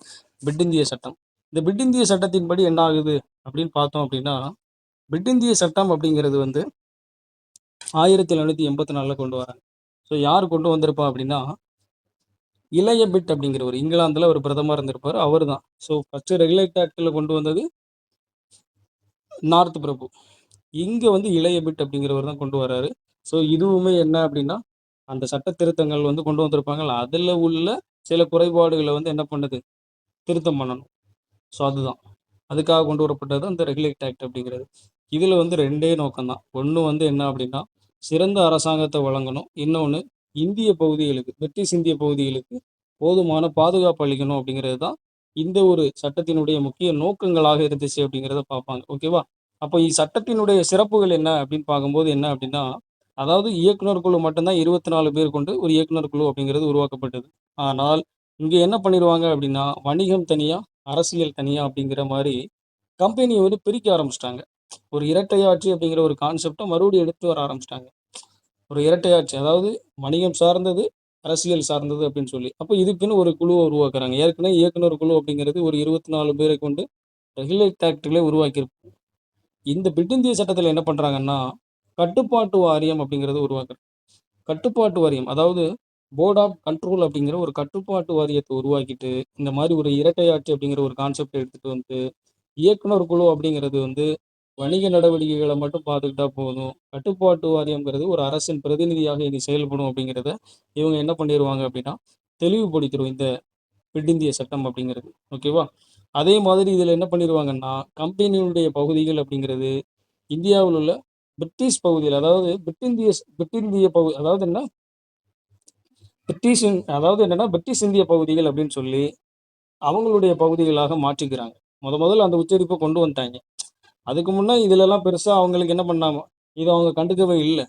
பிட் இந்திய சட்டம். இந்த பிட் இந்திய சட்டத்தின்படி என்ன ஆகுது அப்படின்னு பார்த்தோம் அப்படின்னா, பிட் இந்திய சட்டம் அப்படிங்கிறது வந்து 1784ல கொண்டு வராங்க. ஸோ யார் கொண்டு வந்திருப்பா அப்படின்னா, இளைய பிட் அப்படிங்கிறவர் இங்கிலாந்துல ஒரு பிரதமர் இருந்திருப்பாரு. அவர்தான். ஸோ ஃபர்ஸ்ட் ரெகுலேட் ஆக்ட்ல கொண்டு வந்தது நார்த் பிரபு. இங்க வந்து இளைய பிட் அப்படிங்கிறவர் தான் கொண்டு வராரு. ஸோ இதுவுமே என்ன அப்படின்னா, அந்த சட்ட திருத்தங்கள் வந்து கொண்டு வந்திருப்பாங்கல்ல, அதுல உள்ள சில குறைபாடுகள வந்து என்ன பண்ணுது, திருத்தம் பண்ணணும். ஸோ அதுதான். அதுக்காக கொண்டு வரப்பட்டது அந்த ரெகுலேட் ஆக்ட் அப்படிங்கிறது. இதுல வந்து 2டே நோக்கம் தான். ஒண்ணு வந்து என்ன அப்படின்னா, சிறந்த அரசாங்கத்த வழங்கணும். இன்னொன்னு இந்திய பகுதிகளுக்கு, பிரிட்டிஷ் இந்திய பகுதிகளுக்கு போதுமான பாதுகாப்பு அளிக்கணும் அப்படிங்கிறது தான் இந்த ஒரு சட்டத்தினுடைய முக்கிய நோக்கங்களாக இருந்துச்சு அப்படிங்கிறத பார்ப்பாங்க. ஓகேவா? அப்போ இச்சட்டத்தினுடைய சிறப்புகள் என்ன அப்படின்னு பார்க்கும்போது என்ன அப்படின்னா, அதாவது இயக்குனர் குழு மட்டும் தான் 24 பேர் கொண்டு ஒரு இயக்குனர் குழு அப்படிங்கிறது உருவாக்கப்பட்டது. ஆனால் இங்க என்ன பண்ணிருவாங்க அப்படின்னா, வணிகம் தனியா, அரசியல் தனியா அப்படிங்கிற மாரி கம்பெனிய வந்து பிரிக்க ஆரம்பிச்சுட்டாங்க. ஒரு இரட்டையாட்சி அப்படிங்கிற ஒரு கான்செப்ட மறுபடியும் எடுத்து வர ஆரம்பிச்சுட்டாங்க. ஒரு இரட்டையாட்சி. அதாவது வணிகம் சார்ந்தது, அரசியல் சார்ந்தது அப்படின்னு சொல்லி. அப்ப இதுக்குன்னு ஒரு குழுவ உருவாக்குறாங்க. ஏற்கனவே இயக்குனர் குழு அப்படிங்கிறது ஒரு 24 பேரை கொண்டு ரெகுலேட் ஆக்ட்லே உருவாக்கியிருப்பாங்க. இந்த பிட் இந்திய சட்டத்துல என்ன பண்றாங்கன்னா, கட்டுப்பாட்டு வாரியம் அப்படிங்கிறத உருவாக்குறாங்க. கட்டுப்பாட்டு வாரியம். அதாவது போர்ட் ஆஃப் கண்ட்ரோல் அப்படிங்கிற ஒரு கட்டுப்பாட்டு வாரியத்த உருவாக்கிட்டு, இந்த மாரி ஒரு இரட்டையாட்சி அப்படிங்கிற ஒரு கான்செப்ட்ட எடுத்துட்டு வந்து, இயக்குனர் குழு அப்படிங்கிறது வந்து வணிக நடவடிக்கைகள மட்டும் பார்த்துக்கிட்டா போதும். கட்டுப்பாட்டு வாரியம்ங்கிறது ஒரு அரசின் பிரதிநிதியாக இனி செயல்படும் அப்படிங்கிறத, இவங்க என்ன பண்ணிருவாங்க அப்படின்னா, தெளிவுபடுத்திரும் இந்த பிட் இந்திய சட்டம் அப்படிங்கிறது. ஓகேவா? அதே மாதிரி இதில என்ன பண்ணிருவாங்கன்னா, கம்பெனியுடைய பகுதிகள் அப்படிங்கிறது இந்தியாவில் உள்ள பிரிட்டிஷ் பகுதியில, அதாவது பிட் இந்திய அதாவது என்ன அதாவது என்னன்னா பிரிட்டிஷ் இந்திய பகுதிகள் அப்படின்னு சொல்லி அவங்களுடைய பகுதிகளாக மாற்றிக்கிறாங்க. முதல்ல அந்த உச்சரிப்ப கொண்டு வந்துட்டாங்க. அதுக்கு முன்ன இதுலலாம் பெருசா அவங்களுக்கு என்ன பண்ணாம, இத அவங்க கண்டுக்கவே இல்ல.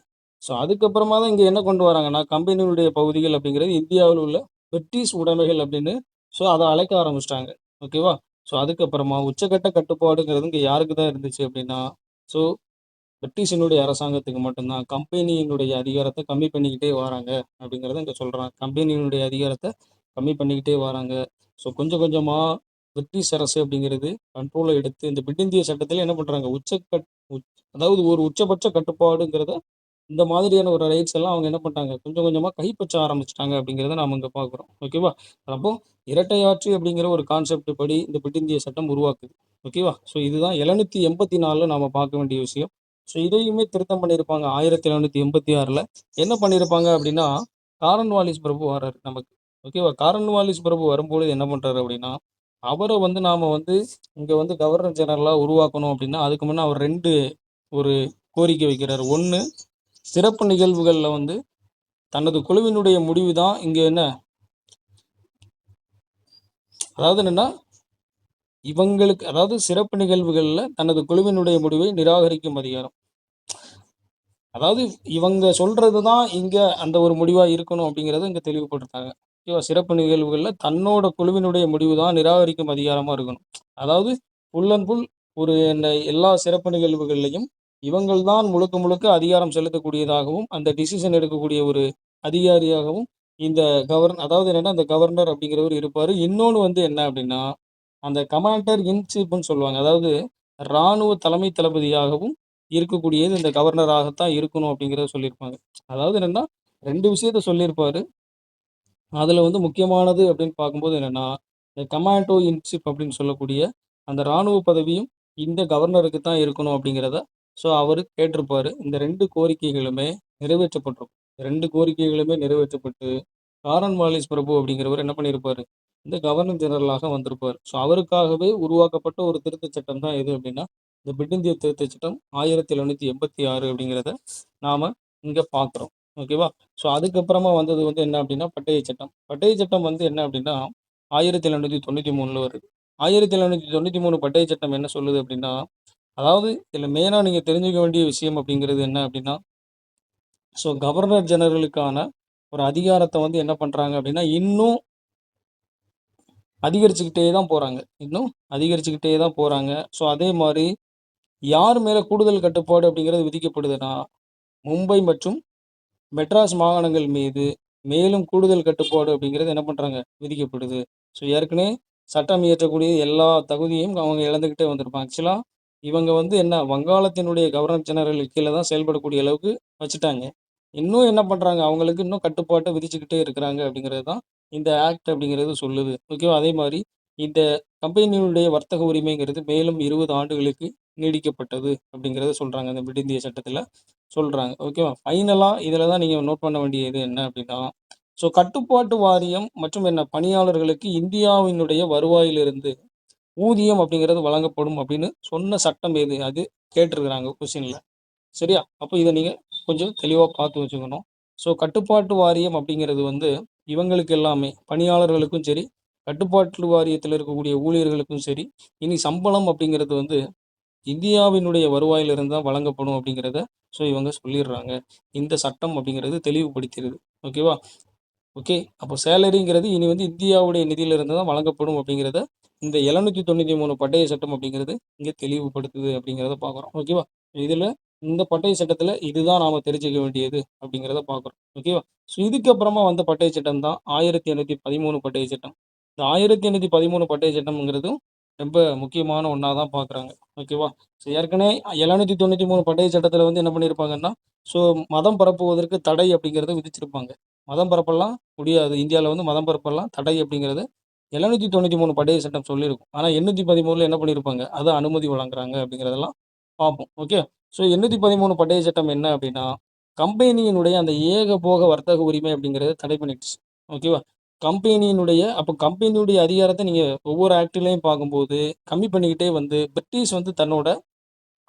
ஸோ அதுக்கப்புறமா தான் இங்க என்ன கொண்டு வராங்கன்னா, கம்பெனியுடைய பகுதிகள் அப்படிங்கிறது இந்தியாவில் உள்ள பிரிட்டிஷ் உடைமைகள் அப்படின்னு அத அழைக்க ஆரம்பிச்சுட்டாங்க. ஓகேவா? ஸோ அதுக்கப்புறமா உச்சக்கட்ட கட்டுப்பாடுங்கிறது இங்க யாருக்கு தான் இருந்துச்சு அப்படின்னா, ஸோ பிரிட்டிஷினுடைய அரசாங்கத்துக்கு மட்டும் தான். கம்பெனியினுடைய அதிகாரத்த கம்மி பண்ணிக்கிட்டே வராங்க அப்படிங்கிறத இங்க சொல்றாங்க. கம்பெனியினுடைய அதிகாரத்த கம்மி பண்ணிக்கிட்டே வராங்க. ஸோ கொஞ்சம் கொஞ்சமா பிரிட்டிஷ் அரசு அப்படிங்கிறது கண்ட்ரோல எடுத்து இந்த பிட் இந்திய சட்டத்தில என்ன பண்றாங்க, அதாவது ஒரு உச்சபட்ச கட்டுப்பாடுங்கிறத இந்த மாதிரியான ஒரு ரைட்ஸ் எல்லாம் அவங்க என்ன பண்ணிட்டாங்க, கொஞ்சம் கொஞ்சமா கைப்பற்ற ஆரம்பிச்சுட்டாங்க அப்படிங்கிறத நாம இங்க பார்க்குறோம். ஓகேவா? அப்போ இரட்டை ஆட்சி அப்படிங்கிற ஒரு கான்செப்ட் படி இந்த பிட் இந்திய சட்டம் உருவாக்குது. ஓகேவா? ஸோ இதுதான் 784ல நாம பார்க்க வேண்டிய விஷயம். ஸோ இதையுமே திருத்தம் பண்ணியிருப்பாங்க 1786ல். என்ன பண்ணியிருப்பாங்க அப்படின்னா, காரன்வாலிஸ் பிரபு வராரு நமக்கு. ஓகேவா? காரன்வாலிஸ் பிரபு வரும்பொழுது என்ன பண்றாரு அப்படின்னா, அவரை வந்து நாம வந்து இங்க வந்து கவர்னர் ஜெனரலா உருவாக்கணும் அப்படின்னா, அதுக்கு முன்ன அவர் 2 ஒரு கோரிக்கை வைக்கிறாரு. 1, சிறப்பு நிகழ்வுகள்ல வந்து தனது குழுவினுடைய முடிவு தான் இங்க என்ன, அதாவது என்னன்னா இவங்களுக்கு, அதாவது சிறப்பு நிகழ்வுகள்ல தனது குழுவினுடைய முடிவை நிராகரிக்கும் அதிகாரம். அதாவது இவங்க சொல்றது தான் இங்க அந்த ஒரு முடிவா இருக்கணும் அப்படிங்கிறத இங்க தெளிவுபடுத்தாங்க. ஓகேவா? சிறப்பு நிகழ்வுகள்ல தன்னோட குழுவினுடைய முடிவு தான் நிராகரிக்கும் அதிகாரமா இருக்கணும். அதாவது ஃபுல் அண்ட் ஃபுல் ஒரு இந்த எல்லா சிறப்பு நிகழ்வுகள்லையும் இவங்கள் தான் முழுக்க முழுக்க அதிகாரம் செலுத்தக்கூடியதாகவும், அந்த டிசிஷன் எடுக்கக்கூடிய ஒரு அதிகாரியாகவும் இந்த அதாவது என்னன்னா அந்த கவர்னர் அப்படிங்கிறவர் இருப்பாரு. இன்னொன்னு வந்து என்ன அப்படின்னா, அந்த கமாண்டர் இன் சீஃப்ன்னு சொல்லுவாங்க. அதாவது ராணுவ தலைமை தளபதியாகவும் இருக்கக்கூடியது இந்த கவர்னராகத்தான் இருக்கணும் அப்படிங்கிறத சொல்லியிருப்பாங்க. அதாவது என்னன்னா 2 விஷயத்த சொல்லியிருப்பாரு. அதுல வந்து முக்கியமானது அப்படின்னு பார்க்கும்போது என்னன்னா, இந்த கமாண்டோ இன் சீஃப் அப்படின்னு சொல்லக்கூடிய அந்த ராணுவ பதவியும் இந்த கவர்னருக்கு தான் இருக்கணும் அப்படிங்கிறத அவரு கேட்டிருப்பாரு. இந்த 2 கோரிக்கைகளுமே நிறைவேற்றப்பட்டிருக்கும். 2 கோரிக்கைகளுமே நிறைவேற்றப்பட்டு, காரன்வாலிஸ் பிரபு அப்படிங்கிறவர் என்ன பண்ணியிருப்பாரு, இந்த கவர்னர் ஜெனரலாக வந்திருப்பாரு. அவருக்காகவே உருவாக்கப்பட்ட ஒரு திருத்தச் சட்டம் தான் எது அப்படின்னா, இந்த பிட் இந்திய திருத்தச் சட்டம் 1786 அப்படிங்கிறத நாம இங்க பார்க்குறோம். ஓகேவா? அதுக்கப்புறமா வந்தது வந்து என்ன அப்படின்னா, பட்டய சட்டம். பட்டய சட்டம் வந்து என்ன அப்படின்னா, 1793ல வருது. 1793 பட்டய சட்டம் என்ன சொல்லுது அப்படின்னா, அதாவது இதுல மெயினா நீங்க தெரிஞ்சுக்க வேண்டிய விஷயம் அப்படிங்கிறது என்ன அப்படின்னா, கவர்னர் ஜெனரலுக்கான ஒரு அதிகாரத்த வந்து என்ன பண்றாங்க அப்படின்னா, இன்னும் அதிகரிச்சுக்கிட்டே தான் போறாங்க. இன்னும் அதிகரிச்சுக்கிட்டே தான் போறாங்க. அதே மாரி யார் மேல கூடுதல் கட்டுப்பாடு அப்படிங்கிறது விதிக்கப்படுதுன்னா, மும்பை மற்றும் மெட்ராஸ் மாகாணங்கள் மீது மேலும் கூடுதல் கட்டுப்பாடு அப்படிங்கிறது என்ன பண்றாங்க, விதிக்கப்படுது. ஏற்கனவே சட்டம் இயற்றக்கூடிய எல்லா தகுதியும் அவங்க இழந்துகிட்டே வந்திருப்பாங்க. ஆக்சுவலா இவங்க வந்து என்ன, வங்காளத்தினுடைய கவர்னர் ஜெனரல் கீழ தான் செயல்படக்கூடிய அளவுக்கு வச்சுட்டாங்க. இன்னும் என்ன பண்றாங்க, அவங்களுக்கு இன்னும் கட்டுப்பாட்ட விதிச்சுக்கிட்டே இருக்கிறாங்க அப்படிங்கிறது தான் இந்த ஆக்ட் அப்படிங்கிறது சொல்லுது. ஓகேவா? அதே மாரி இந்த கம்பெனியினுடைய வர்த்தக உரிமைங்கிறது மேலும் 20 ஆண்டுகளுக்கு நீடிக்கப்பட்டது அப்படிங்கிறத சொல்றாங்க. இந்த பிட் இந்திய சட்டத்துல சொல்றாங்க. ஓகேவா? ஃபைனலா இதில தான் நீங்க நோட் பண்ண வேண்டியது என்ன அப்படின்னா, கட்டுப்பாட்டு வாரியம் மற்றும் என்ன பணியாளர்களுக்கு இந்தியாவினுடைய வருவாயிலிருந்து ஊதியம் அப்படிங்கிறது வழங்கப்படும் அப்படின்னு சொன்ன சட்டம் எது? அது கேட்டிருக்கிறாங்க கொஸ்டின்ல. சரியா? அப்ப இத நீங்க கொஞ்சம் தெளிவா பார்த்து வச்சுக்கணும். கட்டுப்பாட்டு வாரியம் அப்படிங்கிறது வந்து இவங்களுக்கு எல்லாமே பணியாளர்களுக்கும் சரி, கட்டுப்பாட்டு வாரியத்தில இருக்கக்கூடிய ஊழியர்களுக்கும் சரி, இனி சம்பளம் அப்படிங்கிறது வந்து இந்தியாவினுடைய வருவாயிலிருந்து தான் வழங்கப்படும் அப்படிங்கிறத இவங்க சொல்லிடுறாங்க. இந்த சட்டம் அப்படிங்கிறது தெளிவுபடுத்திருது. ஓகேவா? ஓகே. அப்போ சேலரிங்கிறது இனி வந்து இந்தியாவுடைய நிதியிலிருந்து தான் வழங்கப்படும் அப்படிங்கிறத இந்த 793 பட்டய சட்டம் அப்படிங்கிறது இங்க தெளிவுபடுத்துது அப்படிங்கிறத பார்க்குறோம். ஓகேவா? இதுல இந்த பட்டய சட்டத்துல இதுதான் நாம தெரிஞ்சுக்க வேண்டியது அப்படிங்கிறத பார்க்குறோம். ஓகேவா? இதுக்கப்புறமா வந்த பட்டய சட்டம் தான் 1813 பட்டய சட்டம். இந்த 1813 பட்டய சட்டம்ங்கிறதும் ரொம்ப முக்கியமான ஒண்ணா தான் பார்க்குறாங்க. ஓகேவா? ஏற்கனவே 793 பட்டய சட்டத்துல வந்து என்ன பண்ணியிருப்பாங்கன்னா, ஸோ மதம் பரப்புவதற்கு தடை அப்படிங்கிறத விதிச்சிருப்பாங்க. மதம் பரப்பலாம் முடியாது. இந்தியால வந்து மதம் பரப்பலாம் தடை அப்படிங்கிறது 793 பட்டய சட்டம் சொல்லியிருக்கும். ஆனா 813ல என்ன பண்ணியிருப்பாங்க, அத அனுமதி வழங்குறாங்க அப்படிங்கிறதெல்லாம் பார்ப்போம். ஓகே. 813 பட்டய சட்டம் என்ன அப்படின்னா, கம்பெனியினுடைய அந்த ஏகபோக வர்த்தக உரிமை அப்படிங்கிறத தடை பண்ணிடுச்சு. ஓகேவா? அப்ப கம்பெனியுடைய அதிகாரத்த நீங்க ஒவ்வொரு ஆக்ட்லயும் பார்க்கும்போது, கம்மி பண்ணிக்கிட்டே வந்து பிரிட்டிஷ் வந்து தன்னோட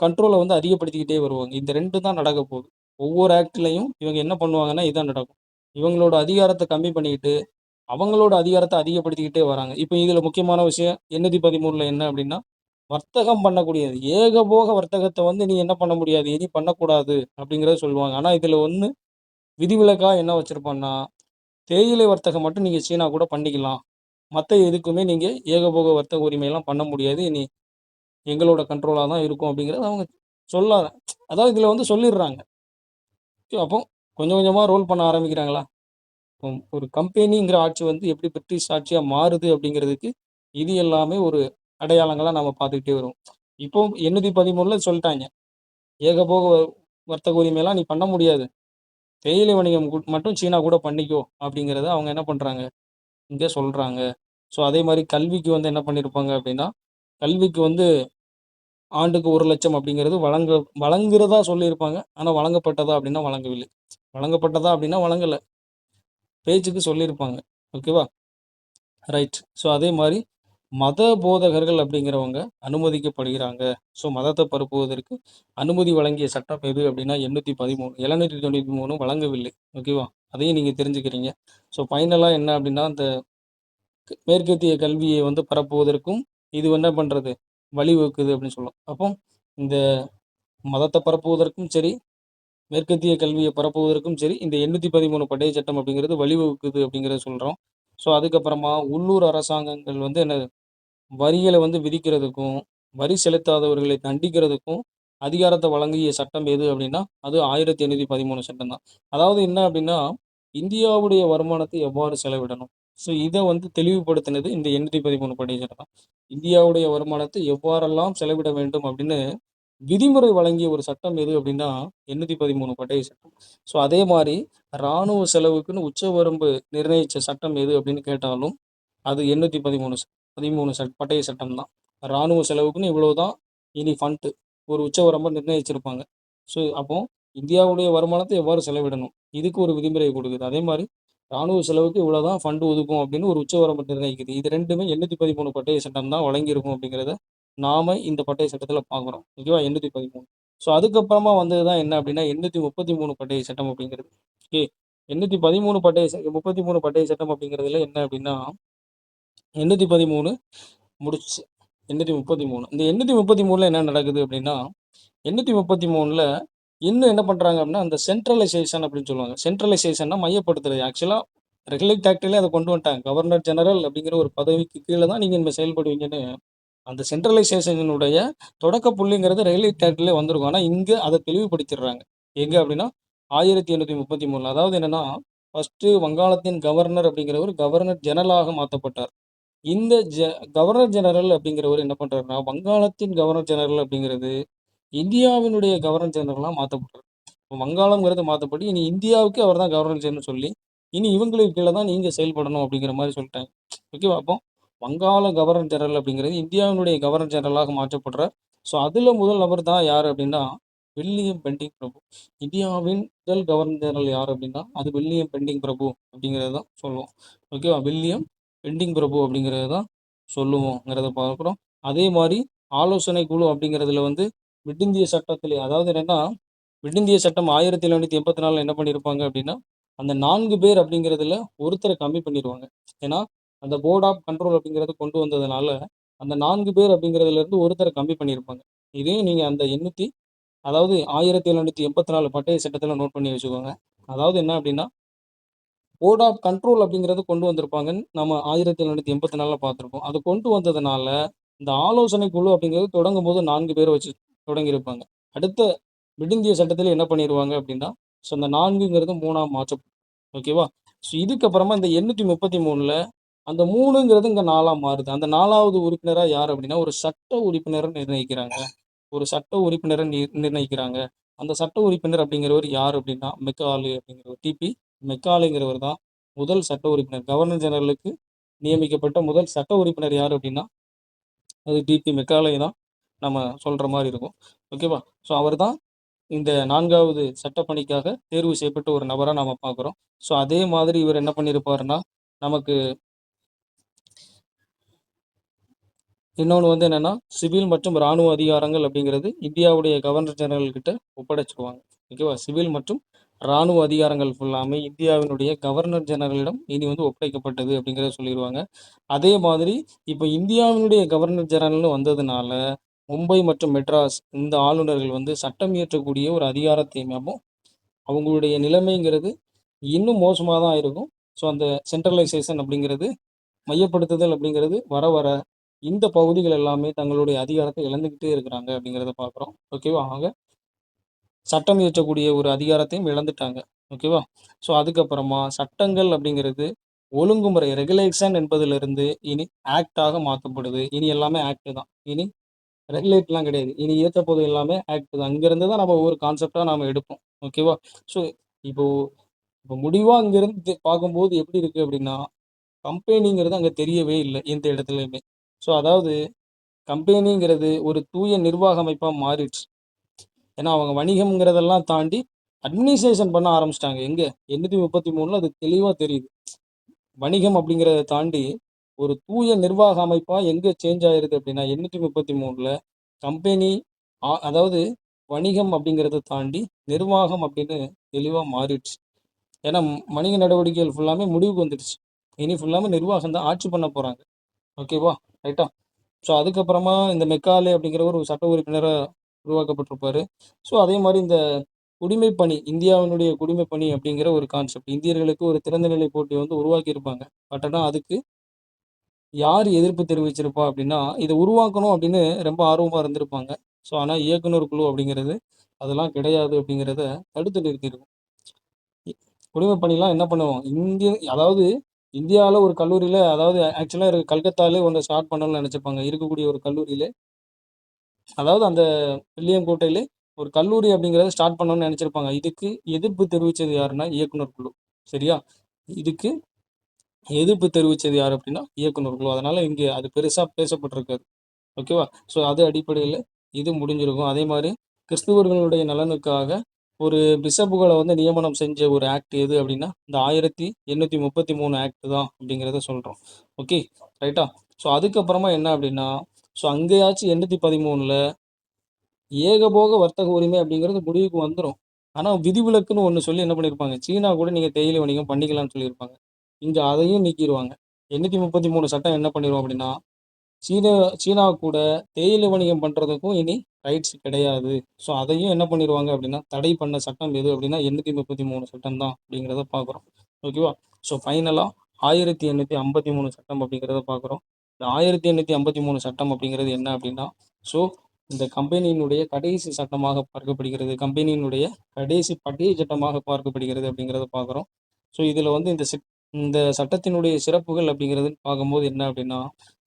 கண்ட்ரோல வந்து அதிகப்படுத்திக்கிட்டே வருவாங்க. இந்த 2 தான் நடக்க போகுது. ஒவ்வொரு ஆக்ட்லயும் இவங்க என்ன பண்ணுவாங்கன்னா, இதான் நடக்கும். இவங்களோட அதிகாரத்த கம்மி பண்ணிக்கிட்டு, அவங்களோட அதிகாரத்த அதிகப்படுத்திக்கிட்டே வராங்க. இப்ப இதுல முக்கியமான விஷயம் 813ல என்ன அப்படின்னா, வர்த்தகம் பண்ணக்கூடியது. ஏகபோக வர்த்தகத்த வந்து நீ என்ன பண்ண முடியாது, இனி பண்ணக்கூடாது அப்படிங்கிறத சொல்லுவாங்க. ஆனா இதுல ஒண்ணு விதிவிலக்கா என்ன வச்சிருப்பான்னா, தேயிலை வர்த்தகம் மட்டும் நீங்க சீனா கூட பண்ணிக்கலாம். மத்த எதுக்குமே நீங்க ஏகபோக வர்த்தக உரிமைலாம் பண்ண முடியாது. இனி எங்களோட கண்ட்ரோலா தான் இருக்கும் அப்படிங்கிறத அவங்க சொல்ல, அதாவது இதுல வந்து சொல்லிடுறாங்க. அப்போ கொஞ்சம் கொஞ்சமா ரோல் பண்ண ஆரம்பிக்கிறாங்களா? ஒரு கம்பெனிங்கிற ஆட்சி வந்து எப்படி பிரிட்டிஷ் ஆட்சியா மாறுது அப்படிங்கிறதுக்கு இது எல்லாமே ஒரு அடையாளங்களா நம்ம பார்த்துக்கிட்டே வருவோம். இப்போ 813ல சொல்லிட்டாங்க. ஏகபோக வர்த்தக உரிமையெல்லாம் நீ பண்ண முடியாது. தேயிலை வணிகம் மட்டும் சீனா கூட பண்ணிக்கோ அப்படிங்கிறத அவங்க என்ன பண்றாங்க, இங்க சொல்றாங்க. அதே மாரி கல்விக்கு வந்து என்ன பண்ணியிருப்பாங்க அப்படின்னா, கல்விக்கு வந்து ஆண்டுக்கு 1,00,000 அப்படிங்கிறது வழங்குறதா சொல்லியிருப்பாங்க. ஆனா வழங்கப்பட்டதா அப்படின்னா வழங்கவில்லை. வழங்கப்பட்டதா அப்படின்னா வழங்கல. பேச்சுக்கு சொல்லியிருப்பாங்க. ஓகேவா? ரைட். ஸோ அதே மாரி மத போதகர்கள் அப்படிங்கிறவங்க அனுமதிக்கப்படுகிறாங்க. ஸோ மதத்த பரப்புவதற்கு அனுமதி வழங்கிய சட்டம் எது அப்படின்னா 813. 793 வழங்கவில்லை. ஓகேவா? அதையும் நீங்க தெரிஞ்சுக்கிறீங்க. ஸோ ஃபைனலா என்ன அப்படின்னா, இந்த மேற்கத்திய கல்வியை வந்து பரப்புவதற்கும் இது என்ன பண்றது? வழிவகுக்குது அப்படின்னு சொல்லலாம். அப்போ இந்த மதத்த பரப்புவதற்கும் சரி, மேற்கத்திய கல்விய பரப்புவதற்கும் சரி, இந்த 813 பட்டய சட்டம் அப்படிங்கிறது வழிவகுக்குது அப்படிங்கிறத சொல்றோம். ஸோ அதுக்கப்புறமா உள்ளூர் அரசாங்கங்கள் வந்து என்ன வரிகள வந்து விதிக்கிறதுக்கும், வரி செலுத்தாதவர்களை தண்டிக்கிறதுக்கும் அதிகாரத்த வழங்கிய சட்டம் எது அப்படின்னா, அது 1813 சட்டம் தான். அதாவது என்ன அப்படின்னா, இந்தியாவுடைய வருமானத்தை எவ்வாறு செலவிடணும்? ஸோ இத வந்து தெளிவுபடுத்தினது இந்த 813 பட்டய சட்டம் தான். இந்தியாவுடைய வருமானத்தை எவ்வாறெல்லாம் செலவிட வேண்டும் அப்படின்னு விதிமுறை வழங்கிய ஒரு சட்டம் எது அப்படின்னா, 813 பட்டய சட்டம். ஸோ அதே மாரி ராணுவ செலவுக்குன்னு உச்சவரம்பு நிர்ணயிச்ச சட்டம் எது அப்படின்னு கேட்டாலும், அது 813 பட்டய சட்டம் தான். ராணுவ செலவுக்குன்னு இவ்வளவுதான் இனி ஃபண்ட் ஒரு உச்சவரம்ப நிர்ணயிச்சிருப்பாங்க. ஸோ அப்போ இந்தியாவுடைய வருமானத்தை எவ்வாறு செலவிடணும்? இதுக்கு ஒரு விதிமுறை கொடுக்குது. அதே மாரி ராணுவ செலவுக்கு இவ்வளோதான் ஃபண்ட் ஒதுக்கும் அப்படின்னு ஒரு உச்சவரம்பு நிர்ணயிக்குது. இது 2மே 813 பட்டய சட்டம் தான் வழங்கியிருக்கும் அப்படிங்கிறத நாம இந்த பட்டய சட்டத்தில பார்க்குறோம். ஓகேவா? 813. ஸோ அதுக்கப்புறமா வந்தது தான் என்ன அப்படின்னா 833 பட்டய சட்டம் அப்படிங்கிறது. ஓகே. 33 பட்டய சட்டம் அப்படிங்கிறதுல என்ன அப்படின்னா 813 முடிச்சு 833. இந்த 833ல என்ன நடக்குது அப்படின்னா, 833ல இன்னும் என்ன பண்றாங்க அப்படின்னா, அந்த சென்ட்ரலைசேஷன் அப்படின்னு சொல்லுவாங்க. சென்ட்ரலைசேஷன்னா மையப்படுத்துறது. ஆக்சுவலா ரெகுலேட் ஆக்ட்லயே அத கொண்டு வந்துட்டாங்க. கவர்னர் ஜெனரல் அப்படிங்கிற ஒரு பதவிக்கு கீழ தான் நீங்க இனிமே செயல்படுவீங்கன்னு, அந்த சென்ட்ரலைசேஷனுடைய தொடக்க புள்ளிங்கிறது ரெகுலேட் ஆக்ட்லயே வந்திருக்கும். ஆனா இங்க அத தெளிவுபடுத்திடுறாங்க. எங்க அப்படின்னா 1833ல. அதாவது என்னன்னா, ஃபர்ஸ்ட்டு வங்காளத்தின் கவர்னர் அப்படிங்கிறவர் கவர்னர் ஜெனரலாக மாத்தப்பட்டார். இந்த கவர்னர் ஜெனரல் அப்படிங்கிறவர் என்ன பண்றாருன்னா, வங்காளத்தின் கவர்னர் ஜெனரல் அப்படிங்கிறது இந்தியாவினுடைய கவர்னர் ஜெனரலா மாத்தப்பட்டாரு. வங்காளம்ங்கிறது மாத்தப்பட்டு, இனி இந்தியாவுக்கு அவர் தான் கவர்னர் ஜெனரல்னு சொல்லி, இனி இவங்களுக்கு கீழ தான் நீங்க செயல்படணும் அப்படிங்கிற மாரி சொல்லிட்டாங்க. ஓகேவா? அப்போ வங்காள கவர்னர் ஜெனரல் அப்படிங்கிறது இந்தியாவினுடைய கவர்னர் ஜெனரலாக மாற்றப்படுறார். ஸோ அதுல முதல் நபர் தான் யாரு அப்படின்னா, வில்லியம் பென்டிங் பிரபு. இந்தியாவின் முதல் கவர்னர் ஜெனரல் யார் அப்படின்னா, அது வில்லியம் பென்டிங் பிரபு அப்படிங்கிறத தான் சொல்லுவோம். ஓகேவா? வில்லியம் பென்டிங் பிரபு அப்படிங்கிறத தான் சொல்லுவோங்கிறத பார்க்குறோம். அதே மாரி ஆலோசனை குழு அப்படிங்கிறதுல வந்து விடிந்திய சட்டத்திலே அதாவது என்னன்னா, விடிந்திய சட்டம் 1784ல என்ன பண்ணியிருப்பாங்க அப்படின்னா, அந்த 4 பேர் அப்படிங்கிறதுல ஒருத்தர கம்மி பண்ணிருவாங்க. ஏன்னா, அந்த போர்ட் ஆஃப் கண்ட்ரோல் அப்படிங்கிறது கொண்டு வந்ததுனால, அந்த 4 பேர் அப்படிங்கிறதுல இருந்து ஒருத்தர கம்மி பண்ணியிருப்பாங்க. இதையும் நீங்க அந்த அதாவது 1784 பட்டய சட்டத்தில நோட் பண்ணி வச்சுக்கோங்க. அதாவது என்ன அப்படின்னா, போர்ட் ஆஃப் கண்ட்ரோல் அப்படிங்கிறது கொண்டு வந்திருப்பாங்கன்னு நம்ம 1784ல பார்த்துருப்போம். அது கொண்டு வந்ததுனால, இந்த ஆலோசனை குழு அப்படிங்கிறது தொடங்கும்போது 4 பேர வச்சு தொடங்கியிருப்பாங்க. அடுத்த விடிந்திய சட்டத்தில என்ன பண்ணிருவாங்க அப்படின்னா, ஸோ அந்த 4ங்கிறது 3ஆ மாற்றப்படும். ஓகேவா? ஸோ இதுக்கப்புறமா இந்த 833ல அந்த 3ங்கிறது இங்க 4ஆ மாறுது. அந்த 4வது உறுப்பினரா யார் அப்படின்னா, ஒரு சட்ட உறுப்பினர நிர்ணயிக்கிறாங்க. ஒரு சட்ட உறுப்பினர நிர்ணயிக்கிறாங்க. அந்த சட்ட உறுப்பினர் அப்படிங்கிறவர் யார் அப்படின்னா, மெக்காலே அப்படிங்கிறவர். மெக்காலேங்கிறவர் தான் முதல் சட்ட உறுப்பினர். கவர்னர் ஜெனரலுக்கு நியமிக்கப்பட்ட முதல் சட்ட உறுப்பினர் யார் அப்படின்னா, அது மெக்காலே தான் நம்ம சொல்ற மாரி இருக்கும். ஓகேவா? ஸோ அவர் தான் இந்த 4வது சட்டப்பணிக்காக தேர்வு செய்யப்பட்ட ஒரு நபரா நாம பார்க்குறோம். ஸோ அதே மாதிரி இவர் என்ன பண்ணியிருப்பாருன்னா, நமக்கு இன்னொன்னு வந்து என்னன்னா, சிவில் மற்றும் ராணுவ அதிகாரங்கள் அப்படிங்கிறது இந்தியாவுடைய கவர்னர் ஜெனரல் கிட்ட ஒப்படைச்சுருவாங்க. ஓகேவா? சிவில் மற்றும் ராணுவ அதிகாரங்கள் ஃபுல்லாமே இந்தியாவினுடைய கவர்னர் ஜெனரலிடம் இனி வந்து ஒப்படைக்கப்பட்டது அப்படிங்கிறத சொல்லிருவாங்க. அதே மாதிரி இப்ப இந்தியாவினுடைய கவர்னர் ஜெனரல்னு வந்ததுனால, மும்பை மற்றும் மெட்ராஸ் இந்த ஆளுநர்கள் வந்து சட்டம் இயற்றக்கூடிய ஒரு அதிகாரத்தையும் அப்போ அவங்களுடைய நிலைமைங்கிறது இன்னும் மோசமா தான் இருக்கும். ஸோ அந்த சென்ட்ரலைசேஷன் அப்படிங்கிறது மையப்படுத்துதல் அப்படிங்கிறது வர வர இந்த பகுதிகள் எல்லாமே தங்களுடைய அதிகாரத்தை இழந்துகிட்டே இருக்கிறாங்க அப்படிங்கிறத பார்க்குறோம். ஓகேவா? ஆக சட்டம் இயற்றக்கூடிய ஒரு அதிகாரத்தையும் இழந்துட்டாங்க. ஓகேவா? ஸோ அதுக்கப்புறமா சட்டங்கள் அப்படிங்கிறது ஒழுங்குமுறை ரெகுலேஷன் என்பதிலிருந்து இனி ஆக்ட்டாக மாற்றப்படுது. இனி எல்லாமே ஆக்ட் தான். இனி ரெகுலேட்லாம் கிடையாது. இனி இயற்றப்போது எல்லாமே ஆக்ட் தான். இங்கிருந்து தான் நம்ம ஒவ்வொரு கான்செப்ட்டா நாம எடுப்போம். ஓகேவா? ஸோ இப்போ இப்போ முடிவா இங்கிருந்து பார்க்கும்போது எப்படி இருக்கு அப்படின்னா, கம்பெனிங்கிறது அங்க தெரியவே இல்ல எந்த இடத்துலயுமே. ஸோ அதாவது கம்பெனிங்கிறது ஒரு தூய நிர்வாக அமைப்பாக மாறிடுச்சு. ஏன்னா அவங்க வணிகம்ங்கிறதெல்லாம் தாண்டி அட்மினிஸ்ட்ரேஷன் பண்ண ஆரம்பிச்சிட்டாங்க. எங்கே 833 அது தெளிவாக தெரியுது. வணிகம் அப்படிங்கிறத தாண்டி ஒரு தூய நிர்வாக அமைப்பாக எங்கே சேஞ்ச் ஆயிருது அப்படின்னா 833 கம்பெனி அதாவது வணிகம் அப்படிங்கிறத தாண்டி நிர்வாகம் அப்படின்னு தெளிவாக மாறிடுச்சு. ஏன்னா வணிக நடவடிக்கைகள் ஃபுல்லாமே முடிவுக்கு வந்துடுச்சு. இனி ஃபுல்லாமே நிர்வாகம் தான் ஆட்சி பண்ண போகிறாங்க. ஓகேவா, ரைட்டா? ஸோ அதுக்கப்புறமா இந்த மெக்காலே அப்படிங்கிற ஒரு சட்ட உறுப்பினராக உருவாக்கப்பட்டிருப்பாரு. ஸோ அதே மாதிரி இந்த குடிமைப்பணி, இந்தியாவினுடைய குடிமைப்பணி அப்படிங்கிற ஒரு கான்செப்ட், இந்தியர்களுக்கு ஒரு திறந்த நிலை போட்டி வந்து உருவாக்கியிருப்பாங்க. பட் ஆனால் அதுக்கு யார் எதிர்ப்பு தெரிவிச்சிருப்பா அப்படின்னா, இதை உருவாக்கணும் அப்படின்னு ரொம்ப ஆர்வமாக இருந்திருப்பாங்க. ஸோ ஆனால் இயக்குனர் குழு அப்படிங்கிறது அதெல்லாம் கிடையாது அப்படிங்கிறத தடுத்து நிறுத்தியிருக்கும். குடிமைப்பணிலாம் என்ன பண்ணுவோம், அதாவது இந்தியாவில் ஒரு கல்லூரியில், அதாவது ஆக்சுவலாக கல்கத்தாலே ஒன்று ஸ்டார்ட் பண்ணணும்னு நினச்சிருப்பாங்க. இருக்கக்கூடிய ஒரு கல்லூரியில், அதாவது அந்த வில்லியம் கோட்டையிலே ஒரு கல்லூரி அப்படிங்கிறத ஸ்டார்ட் பண்ணணும்னு நினச்சிருப்பாங்க. இதுக்கு எதிர்ப்பு தெரிவித்தது யாருன்னா இயக்குனர் குழு. சரியா? இதுக்கு எதிர்ப்பு தெரிவித்தது யார் அப்படின்னா இயக்குனர் குழு. அதனால் இங்கே அது பெருசாக பேசப்பட்டிருக்காது. ஓகேவா? ஸோ அது அடிப்படையில் இது முடிஞ்சிருக்கும். அதே மாதிரி கிறிஸ்துவர்களுடைய நலனுக்காக ஒரு பிஷப்புகளை வந்து நியமனம் செஞ்ச ஒரு ஆக்ட் எது அப்படின்னா இந்த 1833 ஆக்ட் தான் அப்படிங்கிறத சொல்கிறோம். ஓகே, ரைட்டா? ஸோ அதுக்கப்புறமா என்ன அப்படின்னா, ஸோ அங்கேயாச்சும் 813 ஏகபோக வர்த்தக உரிமை அப்படிங்கிறது முடிவுக்கு வந்துடும். ஆனால் விதிவிலக்குன்னு ஒன்று சொல்லி என்ன பண்ணியிருப்பாங்க, சீனா கூட நீங்கள் தேயிலை வணிகம் பண்ணிக்கலாம்னு சொல்லியிருப்பாங்க. இங்கே அதையும் நீக்கிடுவாங்க. 833 சட்டம் என்ன பண்ணிடுவோம் அப்படின்னா, சீனா கூட தேயிலை வணிகம் பண்ணுறதுக்கும் இனி ரைட்ஸ் கிடையாது. ஸோ அதையும் என்ன பண்ணிடுவாங்க அப்படின்னா, தடை பண்ண சட்டம் எது அப்படின்னா 833 சட்டம் தான் அப்படிங்கிறத பார்க்குறோம். ஓகேவா? ஸோ ஃபைனலாக 1853 சட்டம் அப்படிங்கிறத பார்க்குறோம். இந்த 1853 சட்டம் அப்படிங்கிறது என்ன அப்படின்னா, ஸோ இந்த கம்பெனியினுடைய கடைசி சட்டமாக பார்க்கப்படுகிறது, கம்பெனியினுடைய கடைசி பட்டிய சட்டமாக பார்க்கப்படுகிறது அப்படிங்கிறத பார்க்குறோம். ஸோ இதில் வந்து இந்த சட்டத்தினுடைய சிறப்புகள் அப்படிங்கிறது பார்க்கும்போது என்ன அப்படின்னா,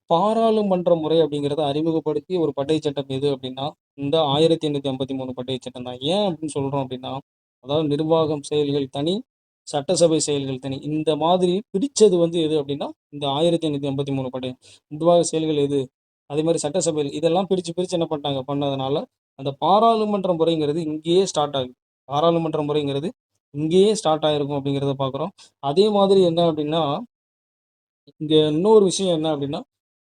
பாராளுமன்ற முறை அப்படிங்கிறத அறிமுகப்படுத்தி ஒரு பட்டய சட்டம் எது அப்படின்னா இந்த 1853 பட்டய சட்டம் தான். ஏன் அப்படின்னு சொல்கிறோம் அப்படின்னா, அதாவது நிர்வாகம் செயல்கள் தனி, சட்டசபை செயல்கள் தனி, இந்த மாதிரி பிரித்தது வந்து எது அப்படின்னா இந்த 1853 பட்டயம். நிர்வாக செயல்கள் எது, அதே மாதிரி சட்டசபையில் இதெல்லாம் பிரித்து என்ன பண்ணிட்டாங்க பண்ணதுனால அந்த பாராளுமன்ற முறைங்கிறது இங்கேயே ஸ்டார்ட் ஆகுது. பாராளுமன்ற முறைங்கிறது இங்கேயே ஸ்டார்ட் ஆகிருக்கும் அப்படிங்கிறத பார்க்குறோம். அதே மாதிரி என்ன அப்படின்னா, இங்கே இன்னொரு விஷயம் என்ன அப்படின்னா,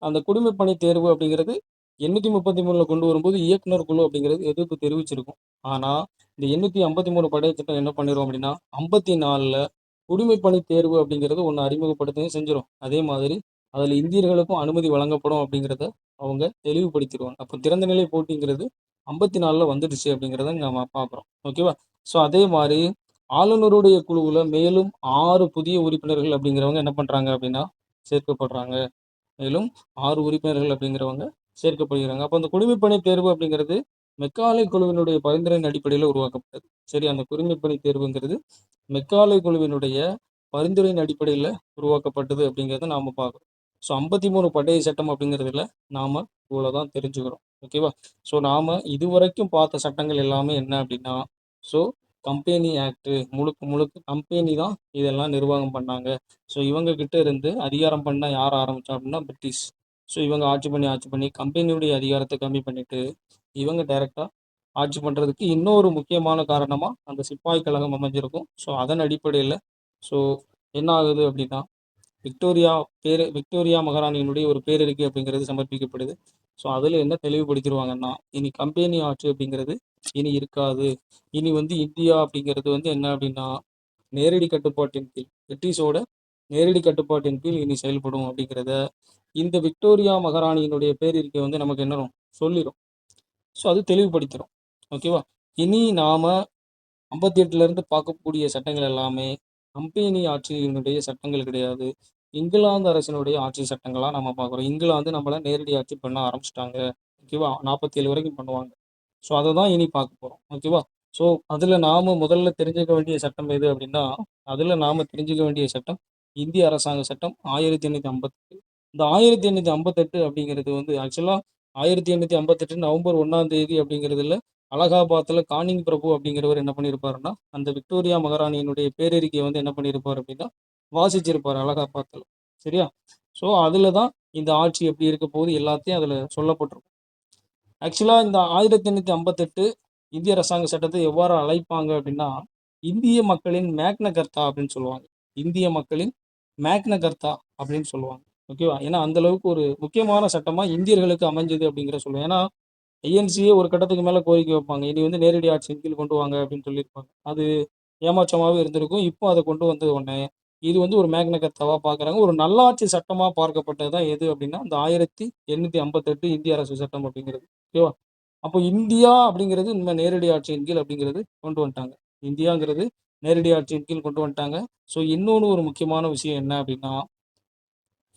அந்த குடிமைப்பணி தேர்வு அப்படிங்கிறது 833 கொண்டு வரும்போது இயக்குனர் குழு அப்படிங்கிறது எதிர்ப்பு தெரிவிச்சிருக்கும். ஆனால் இந்த 853 படை திட்டம் என்ன பண்ணிடும் அப்படின்னா 54 குடிமைப்பணி தேர்வு அப்படிங்கிறது ஒன்று அறிமுகப்படுத்தவும் செஞ்சிடும். அதே மாதிரி அதில் இந்தியர்களுக்கும் அனுமதி வழங்கப்படும் அப்படிங்கிறத அவங்க தெளிவுபடுத்திடுவாங்க. அப்போ திறந்த நிலை போட்டிங்கிறது 54 வந்துடுச்சு அப்படிங்கிறத நம்ம பார்க்குறோம். ஓகேவா? ஸோ அதே மாதிரி ஆளுநருடைய குழுவில் மேலும் 6 புதிய உறுப்பினர்கள் அப்படிங்கிறவங்க என்ன பண்ணுறாங்க அப்படின்னா சேர்க்கப்படுறாங்க. மேலும் 6 உறுப்பினர்கள் அப்படிங்கிறவங்க சேர்க்கப்படுகிறாங்க. அப்போ அந்த குடிமைப்பணி தேர்வு அப்படிங்கிறது மெக்காலே குழுவினுடைய பரிந்துரையின் அடிப்படையில் உருவாக்கப்பட்டது. சரி, அந்த குடிமைப்பணி தேர்வுங்கிறது மெக்காலே குழுவினுடைய பரிந்துரையின் அடிப்படையில் உருவாக்கப்பட்டது அப்படிங்கிறத நாம் பார்க்குறோம். ஸோ 53 பட்டய சட்டம் அப்படிங்கிறதுல நாம் இவ்வளோ தான் தெரிஞ்சுக்கிறோம். ஓகேவா? ஸோ நாம் இதுவரைக்கும் பார்த்த சட்டங்கள் எல்லாமே என்ன அப்படின்னா, ஸோ கம்பெனி ஆக்ட் முழுக்க முழுக்க கம்பெனி தான் இதெல்லாம் நிர்வாகம் பண்ணாங்க. ஸோ இவங்க கிட்ட இருந்து அதிகாரம் பண்ண யார் ஆரம்பித்தா அப்படின்னா பிரிட்டிஷ். ஸோ இவங்க ஆட்சி பண்ணி கம்பெனியுடைய அதிகாரத்தை கம்மி பண்ணிட்டு இவங்க டைரெக்டாக ஆட்சி பண்ணுறதுக்கு இன்னொரு முக்கியமான காரணமாக அந்த சிப்பாய் கழகம் அமைஞ்சிருக்கும். ஸோ அதன் அடிப்படையில் ஸோ என்ன ஆகுது அப்படின்னா விக்டோரியா மகாராணியினுடைய ஒரு பேரறிக்கை அப்படிங்கிறது சமர்ப்பிக்கப்படுது. ஸோ அதில் என்ன தெளிவுபடுத்திடுவாங்கன்னா, இனி கம்பெனி ஆட்சி அப்படிங்கிறது இனி இருக்காது. இனி வந்து இந்தியா அப்படிங்கிறது வந்து என்ன அப்படின்னா நேரடி கட்டுப்பாட்டின் கீழ், பிரிட்டிஷோட நேரடி கட்டுப்பாட்டின் கீழ் இனி செயல்படும் அப்படிங்கிறத இந்த விக்டோரியா மகாராணியினுடைய பேரறிக்கை வந்து நமக்கு என்ன சொல்லிடும். ஸோ அது தெளிவுபடுத்திடும். ஓகேவா? இனி நாம் 58லேருந்து பார்க்கக்கூடிய சட்டங்கள் எல்லாமே கம்பெனி ஆட்சியினுடைய சட்டங்கள் கிடையாது, இங்கிலாந்து அரசினுடைய ஆட்சி சட்டங்களாக நம்ம பார்க்குறோம். இங்கிலாந்து நம்மளை நேரடி ஆட்சி பண்ண ஆரம்பிச்சிட்டாங்க. ஓகேவா? 47 வரைக்கும் பண்ணுவாங்க. ஸோ அதை தான் இனி பார்க்க போகிறோம். ஓகேவா? ஸோ அதில் நாம் முதல்ல தெரிஞ்சுக்க வேண்டிய சட்டம் எது அப்படின்னா, அதில் நாம் தெரிஞ்சுக்க வேண்டிய சட்டம் இந்திய அரசாங்க சட்டம் 1858. இந்த 1858 அப்படிங்கிறது வந்து ஆக்சுவலாக 1858 நவம்பர் 1 அப்படிங்கிறதுல அலகாபாத்தில் கானிங் பிரபு அப்படிங்கிறவர் என்ன பண்ணியிருப்பாருன்னா அந்த விக்டோரியா மகாராணியினுடைய பேரறிக்கையை வந்து என்ன பண்ணியிருப்பார் அப்படின்னா வாசிச்சிருப்பார் அலகாபாத்தில். சரியா? ஸோ அதில் தான் இந்த ஆட்சி எப்படி இருக்க போகுது எல்லாத்தையும் அதில் சொல்லப்பட்டிருக்கும். ஆக்சுவலாக இந்த 1858 இந்திய அரசாங்க சட்டத்தை எவ்வாறு அழைப்பாங்க அப்படின்னா, இந்திய மக்களின் மேக்னா கர்த்தா அப்படின்னு சொல்லுவாங்க. இந்திய மக்களின் மேக்னா கர்த்தா அப்படின்னு சொல்லுவாங்க. ஓகேவா? ஏன்னா அந்த அளவுக்கு ஒரு முக்கியமான சட்டமா இந்தியர்களுக்கு அமைஞ்சது அப்படிங்கிற சொல்லுவேன். ஏன்னா ஐஎன்சியே ஒரு கட்டத்துக்கு மேல கோரிக்கை வைப்பாங்க. இனி வந்து நேரடி ஆட்சியின் கீழ் கொண்டு வாங்க அப்படின்னு சொல்லியிருப்பாங்க. அது ஏமாற்றமாவே இருந்திருக்கும். இப்போ அத கொண்டு வந்த உடனே, இது வந்து ஒரு மேக்னா கர்த்தாவா பார்க்குறாங்க. ஒரு நல்லாட்சி சட்டமா பார்க்கப்பட்டது தான் எது அப்படின்னா, இந்த 1858 இந்திய அரசு சட்டம் அப்படிங்கிறது. ஓகேவா? அப்போ இந்தியா அப்படிங்கிறது இனிமே நேரடி ஆட்சியின் கீழ் அப்படிங்கிறது கொண்டு வந்துட்டாங்க. இந்தியாங்கிறது நேரடி ஆட்சியின் கீழ் கொண்டு வந்துட்டாங்க. ஸோ இன்னொன்னு ஒரு முக்கியமான விஷயம் என்ன அப்படின்னா,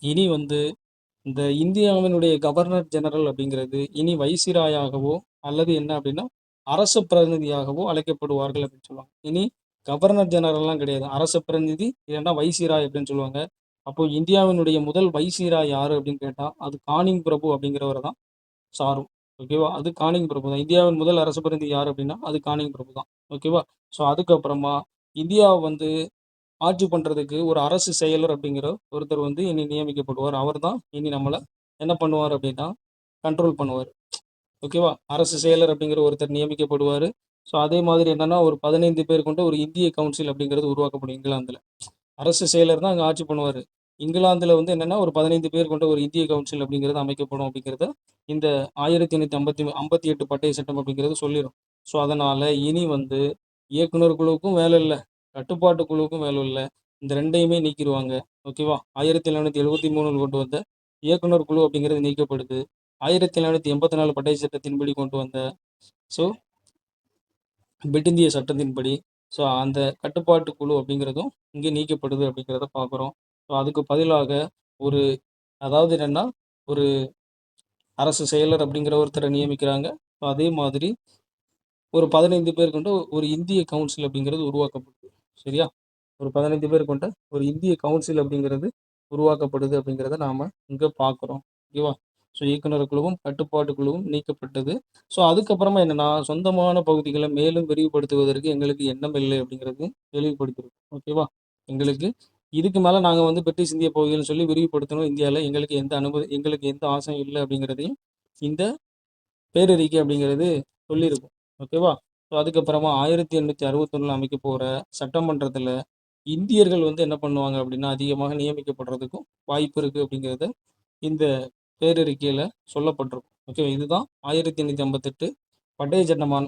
இனி வந்து இந்த இந்தியாவினுடைய கவர்னர் ஜெனரல் அப்படிங்கிறது இனி வைசிராயாகவோ அல்லது என்ன அப்படின்னா அரச பிரதிநிதியாகவோ அழைக்கப்படுவார்கள் அப்படின்னு சொல்லுவாங்க. இனி கவர்னர் ஜெனரல்லாம் கிடையாது. அரச பிரதிநிதி இல்லைன்னா வைசிராய் அப்படின்னு சொல்லுவாங்க. அப்போ இந்தியாவினுடைய முதல் வைசிராய் யாரு அப்படின்னு கேட்டா அது கானிங் பிரபு அப்படிங்கிறவர் தான் சாரும். ஓகேவா? அது கானிங் பிரபு தான். இந்தியாவின் முதல் அரச பிரதிநிதி யார் அப்படின்னா அது கானிங் பிரபு தான். ஓகேவா? ஸோ அதுக்கப்புறமா இந்தியா வந்து ஆட்சி பண்றதுக்கு ஒரு அரசு செயலர் அப்படிங்கிற ஒருத்தர் வந்து இனி நியமிக்கப்படுவார். அவர் தான் இனி நம்மள என்ன பண்ணுவார் அப்படின்னா, கண்ட்ரோல் பண்ணுவார். ஓகேவா? அரசு செயலர் அப்படிங்கிற ஒருத்தர் நியமிக்கப்படுவாரு. ஸோ அதே மாதிரி என்னன்னா, ஒரு 15 பேர் கொண்ட ஒரு இந்திய கவுன்சில் அப்படிங்கிறது உருவாக்கப்படும் இங்கிலாந்துல. அரசு செயலர் தான் அங்க ஆட்சி பண்ணுவாரு. இங்கிலாந்துல வந்து என்னன்னா, ஒரு 15 பேர் கொண்ட ஒரு இந்திய கவுன்சில் அப்படிங்கிறது அமைக்கப்படும் அப்படிங்கிறத இந்த 1858 பட்டய சட்டம் அப்படிங்கிறது சொல்லிரும். ஸோ அதனால இனி வந்து இயக்குனர் குழுவுக்கும் வேலை இல்ல. கட்டுப்பாட்டு குழுவுக்கும் வேலை இல்ல. இந்த 2யுமே நீக்கிருவாங்க. ஓகேவா? 1773ல் கொண்டு வந்த இயக்குனர் குழு அப்படிங்கிறது நீக்கப்படுது. 1784 பட்டய சட்டத்தின்படி கொண்டு வந்த ஸோ பிரிட்டிந்திய சட்டத்தின்படி ஸோ அந்த கட்டுப்பாட்டு குழு அப்படிங்கிறதும் இங்கே நீக்கப்படுது அப்படிங்கிறத பார்க்குறோம். ஸோ அதுக்கு பதிலாக ஒரு அதாவது என்னன்னா, ஒரு அரசு செயலர் அப்படிங்கிற ஒருத்தரை நியமிக்கிறாங்க. ஸோ அதே மாதிரி ஒரு 15 பேர் கொண்ட ஒரு இந்திய கவுன்சில் அப்படிங்கிறது உருவாக்கப்படுது. சரியா? ஒரு 15 பேர் கொண்ட ஒரு இந்திய கவுன்சில் அப்படிங்கிறது உருவாக்கப்படுது அப்படிங்கிறத நாம இங்க பார்க்குறோம். ஓகேவா? ஸோ இயக்குனர் குழுவும், கட்டுப்பாட்டு குழுவும் நீக்கப்பட்டது. ஸோ அதுக்கப்புறமா என்னன்னா, சொந்தமான பகுதிகளை மேலும் விரிவுபடுத்துவதற்கு எங்களுக்கு எண்ணம் இல்லை அப்படிங்கிறது தெளிவுபடுத்தியிருக்கும். ஓகேவா? எங்களுக்கு இதுக்கு மேல நாங்க வந்து பிரிட்டிஷ் இந்திய பகுதிகள்னு சொல்லி விரிவுபடுத்தணும் இந்தியால. எங்களுக்கு எந்த ஆசையும் இல்ல அப்படிங்கிறதையும் இந்த பேரறிக்கை அப்படிங்கிறது சொல்லியிருக்கும். ஓகேவா? ஸோ அதுக்கப்புறமா 1861ல அமைக்க போற சட்டமன்றத்துல இந்தியர்கள் வந்து என்ன பண்ணுவாங்க அப்படின்னா, அதிகமாக நியமிக்கப்படுறதுக்கும் வாய்ப்பு இருக்கு அப்படிங்கிறத இந்த பேரறிக்கையில சொல்லப்பட்டிருக்கும். ஓகே. இதுதான் 1858 பட்டய சட்டமான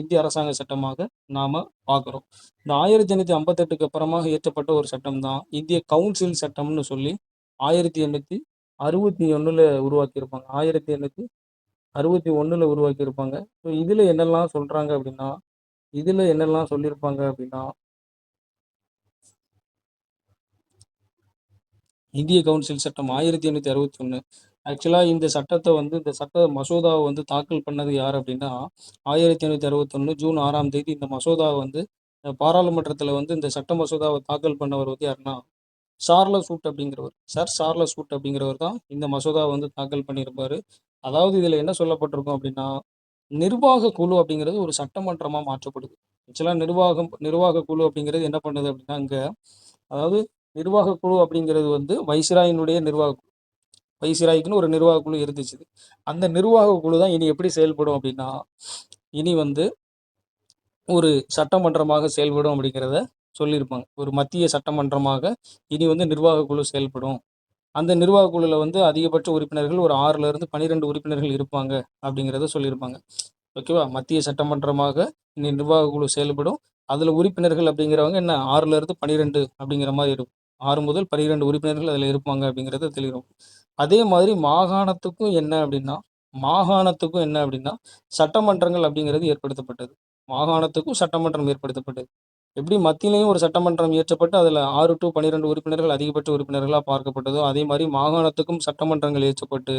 இந்திய அரசாங்க சட்டமாக நாம பார்க்குறோம். இந்த 1858க்கு அப்புறமாக இயற்றப்பட்ட ஒரு சட்டம் தான் இந்திய கவுன்சில் சட்டம்னு சொல்லி 1861ல உருவாக்கியிருப்பாங்க. 1861ல உருவாக்கியிருப்பாங்க. ஸோ இதுல என்னெல்லாம் சொல்றாங்க அப்படின்னா, இதுல என்னெல்லாம் சொல்லியிருப்பாங்க அப்படின்னா, இந்திய கவுன்சில் சட்டம் 1861 ஆக்சுவலா இந்த சட்ட மசோதாவை வந்து தாக்கல் பண்ணது யார் அப்படின்னா, 1861 ஜூன் 6ஆம் தேதி இந்த மசோதாவை வந்து பாராளுமன்றத்துல வந்து இந்த சட்ட மசோதாவை தாக்கல் பண்ணவர் வந்து யாருன்னா, சார்லஸ் வூட் அப்படிங்கிறவர். சர் சார்லஸ் வூட் அப்படிங்கிறவர் தான் இந்த மசோதாவை வந்து தாக்கல் பண்ணியிருப்பாரு. அதாவது இதுல என்ன சொல்லப்பட்டிருக்கும் அப்படின்னா, நிர்வாக குழு அப்படிங்கிறது ஒரு சட்டமன்றமா மாற்றப்படுது. ஆக்சுவலா நிர்வாக குழு அப்படிங்கிறது என்ன பண்ணுது அப்படின்னா, அதாவது நிர்வாக குழு அப்படிங்கிறது வந்து வைசிராயினுடைய நிர்வாக குழு. வைசிராய்க்குன்னு ஒரு நிர்வாக குழு இருந்துச்சு. அந்த நிர்வாக குழு தான் இனி எப்படி செயல்படும் அப்படின்னா, இனி வந்து ஒரு சட்டமன்றமாக செயல்படும் அப்படிங்கிறத சொல்லியிருப்பாங்க. ஒரு மத்திய சட்டமன்றமாக இனி வந்து நிர்வாக குழு செயல்படும். அந்த நிர்வாக குழுல வந்து அதிகபட்ச உறுப்பினர்கள் ஒரு 6ல இருந்து 12 உறுப்பினர்கள் இருப்பாங்க அப்படிங்கிறத சொல்லியிருப்பாங்க. ஓகேவா? மத்திய சட்டமன்றமாக இனி நிர்வாக குழு செயல்படும். அதுல உறுப்பினர்கள் அப்படிங்கிறவங்க என்ன 6ல இருந்து 12 அப்படிங்கிற மாதிரி இருக்கும். 6 முதல் 12 உறுப்பினர்கள் அதுல இருப்பாங்க அப்படிங்கிறது தெரியும். அதே மாதிரி மாகாணத்துக்கும் என்ன அப்படின்னா சட்டமன்றங்கள் அப்படிங்கிறது ஏற்படுத்தப்பட்டது. மாகாணத்துக்கும் சட்டமன்றம் ஏற்படுத்தப்பட்டது. எப்படி மத்தியிலையும் ஒரு சட்டமன்றம் இயற்றப்பட்டு அதில் 6 to 12 உறுப்பினர்கள் அதிகபட்ச உறுப்பினர்களாக பார்க்கப்பட்டதோ அதே மாதிரி மாகாணத்துக்கும் சட்டமன்றங்கள் இயற்றப்பட்டு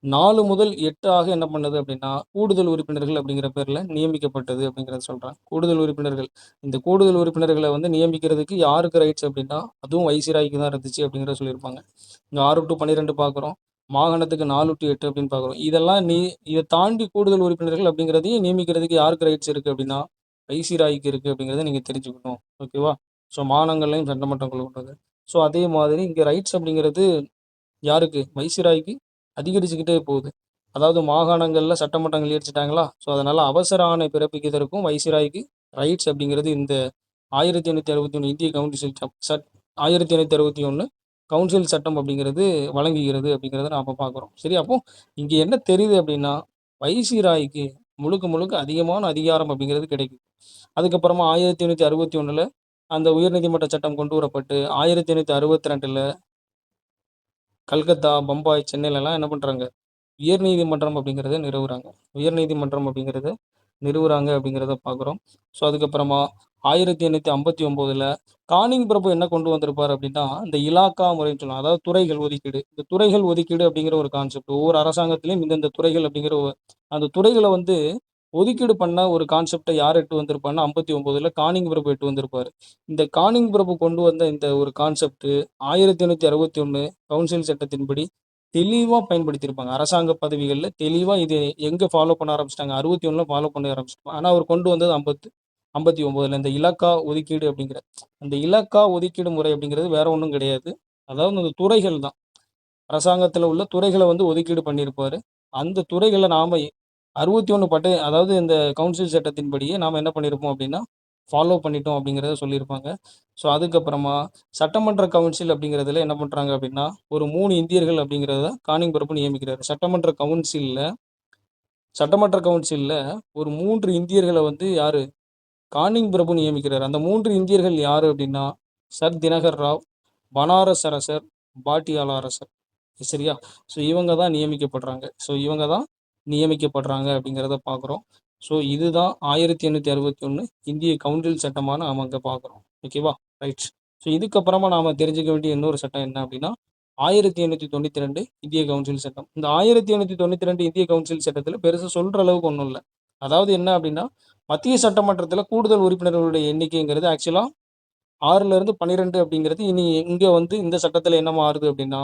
4 முதல் 8 ஆக என்ன பண்ணது அப்படின்னா கூடுதல் உறுப்பினர்கள் அப்படிங்கிற பேர்ல நியமிக்கப்பட்டது அப்படிங்கிறத சொல்றாங்க. கூடுதல் உறுப்பினர்கள் இந்த கூடுதல் உறுப்பினர்களை வந்து நியமிக்கிறதுக்கு யாருக்கு ரைட்ஸ் அப்படின்னா அதுவும் வைசிராய்க்கு தான் இருந்துச்சு அப்படிங்கிறத சொல்லியிருப்பாங்க. இங்க 6 to 12 பார்க்குறோம். மாகாணத்துக்கு 4 to 8 அப்படின்னு பார்க்குறோம். இதை தாண்டி கூடுதல் உறுப்பினர்கள் அப்படிங்கிறதையும் நியமிக்கிறதுக்கு யாருக்கு ரைட்ஸ் இருக்கு அப்படின்னா வைசிராய்க்கு இருக்கு அப்படிங்கிறத நீங்க தெரிஞ்சுக்கணும். ஓகேவா? ஸோ மாநிலங்கள்லையும் சட்டமன்றங்கள் உள்ளது. ஸோ அதே மாதிரி இங்க ரைட்ஸ் அப்படிங்கிறது யாருக்கு? வைசிராய்க்கு அதிகரிச்சுக்கிட்டே போகுது. அதாவது மாகாணங்கள்ல சட்டமன்றங்கள் இயற்றிட்டாங்களா? ஸோ அதனால அவசர ஆணை பிறப்பிக்கிறதற்கும் வைசிராய்க்கு ரைட்ஸ் அப்படிங்கிறது இந்த 1861 இந்திய கவுன்சில் 1861 கவுன்சில் சட்டம் அப்படிங்கிறது வழங்குகிறது அப்படிங்கிறத நாம பார்க்குறோம். சரி, அப்போ இங்க என்ன தெரியுது அப்படின்னா, வைசிராய்க்கு முழுக்க முழுக்க அதிகமான அதிகாரம் அப்படிங்கிறது கிடைக்குது. அதுக்கப்புறமா 1861ல அந்த உயர்நீதிமன்ற சட்டம் கொண்டு வரப்பட்டு 1862ல கல்கத்தா, பம்பாய், சென்னையிலலாம் என்ன பண்றாங்க? உயர்நீதிமன்றம் அப்படிங்கிறத நிறுவுறாங்க. உயர்நீதிமன்றம் அப்படிங்கிறத நிறுவுறாங்க அப்படிங்கிறத பார்க்குறோம். ஸோ அதுக்கப்புறமா 1859ல கானிங் பிரபு என்ன கொண்டு வந்திருப்பார் அப்படின்னா, இந்த இலாக்கா முறைன்னு சொல்லுவாங்க. அதாவது துறைகள் ஒதுக்கீடு. இந்த துறைகள் ஒதுக்கீடு அப்படிங்கிற ஒரு கான்செப்ட். ஒவ்வொரு அரசாங்கத்திலயும் இந்தந்த துறைகள் அப்படிங்கிற அந்த துறைகள வந்து ஒதுக்கீடு பண்ண ஒரு கான்செப்ட்ட யார் எட்டு வந்திருப்பார்ன்னா, 59ல கானிங் பிரபு எட்டு வந்திருப்பாரு. இந்த கானிங் பிரபு கொண்டு வந்த இந்த ஒரு கான்செப்ட் 1861 கவுன்சில் சட்டத்தின்படி தெளிவா பயன்படுத்தியிருப்பாங்க. அரசாங்க பதவிகள்ல தெளிவா இது எங்க ஃபாலோ பண்ண ஆரம்பிச்சுட்டாங்க. 61ல ஃபாலோ பண்ண ஆரம்பிச்சுட்டாங்க. ஆனா அவர் கொண்டு வந்தது 59ல இந்த இலாக்கா ஒதுக்கீடு அப்படிங்கிற அந்த இலாக்கா ஒதுக்கீடு முறை அப்படிங்கிறது வேற ஒண்ணும் கிடையாது. அதாவது அந்த துறைகள் தான். அரசாங்கத்துல உள்ள துறைகள வந்து ஒதுக்கீடு பண்ணியிருப்பாரு. அந்த துறைகள நாம 61 அதாவது இந்த கவுன்சில் சட்டத்தின்படியே நாம என்ன பண்ணியிருப்போம் அப்படின்னா, ஃபாலோ பண்ணிட்டோம் அப்படிங்கிறத சொல்லியிருப்பாங்க. ஸோ அதுக்கப்புறமா சட்டமன்ற கவுன்சில் அப்படிங்கிறதுல என்ன பண்றாங்க அப்படின்னா, ஒரு 3 இந்தியர்கள் அப்படிங்கிறத கானிங் பிரபு நியமிக்கிறாரு. சட்டமன்ற கவுன்சில்ல ஒரு 3 இந்தியர்கள வந்து யாரு? கானிங் பிரபு நியமிக்கிறாரு. அந்த 3 இந்தியர்கள் யாரு அப்படின்னா, சர் தினகர் ராவ், பனாரஸ் அரசர், பாட்டியாலா அரசர். சரியா? ஸோ இவங்க தான் நியமிக்கப்படுறாங்க. அப்படிங்கிறத பார்க்குறோம். ஸோ இதுதான் 1861 இந்திய கவுன்சில் சட்டமா நாம அங்க பார்க்குறோம். ஓகேவா? ரைட். ஸோ இதுக்கப்புறமா நாம தெரிஞ்சுக்க வேண்டிய இன்னொரு சட்டம் என்ன அப்படின்னா, 1892 இந்திய கவுன்சில் சட்டம். இந்த 1892 இந்திய கவுன்சில் சட்டத்துல பெருசா சொல்ற அளவுக்கு ஒண்ணும் இல்ல. அதாவது என்ன அப்படின்னா, மத்திய சட்டமன்றத்துல கூடுதல் உறுப்பினர்களுடைய எண்ணிக்கைங்கிறது ஆக்சுவலா 6ல இருந்து 12 அப்படிங்கிறது இனி இங்க வந்து இந்த சட்டத்துல என்ன மாறுது அப்படின்னா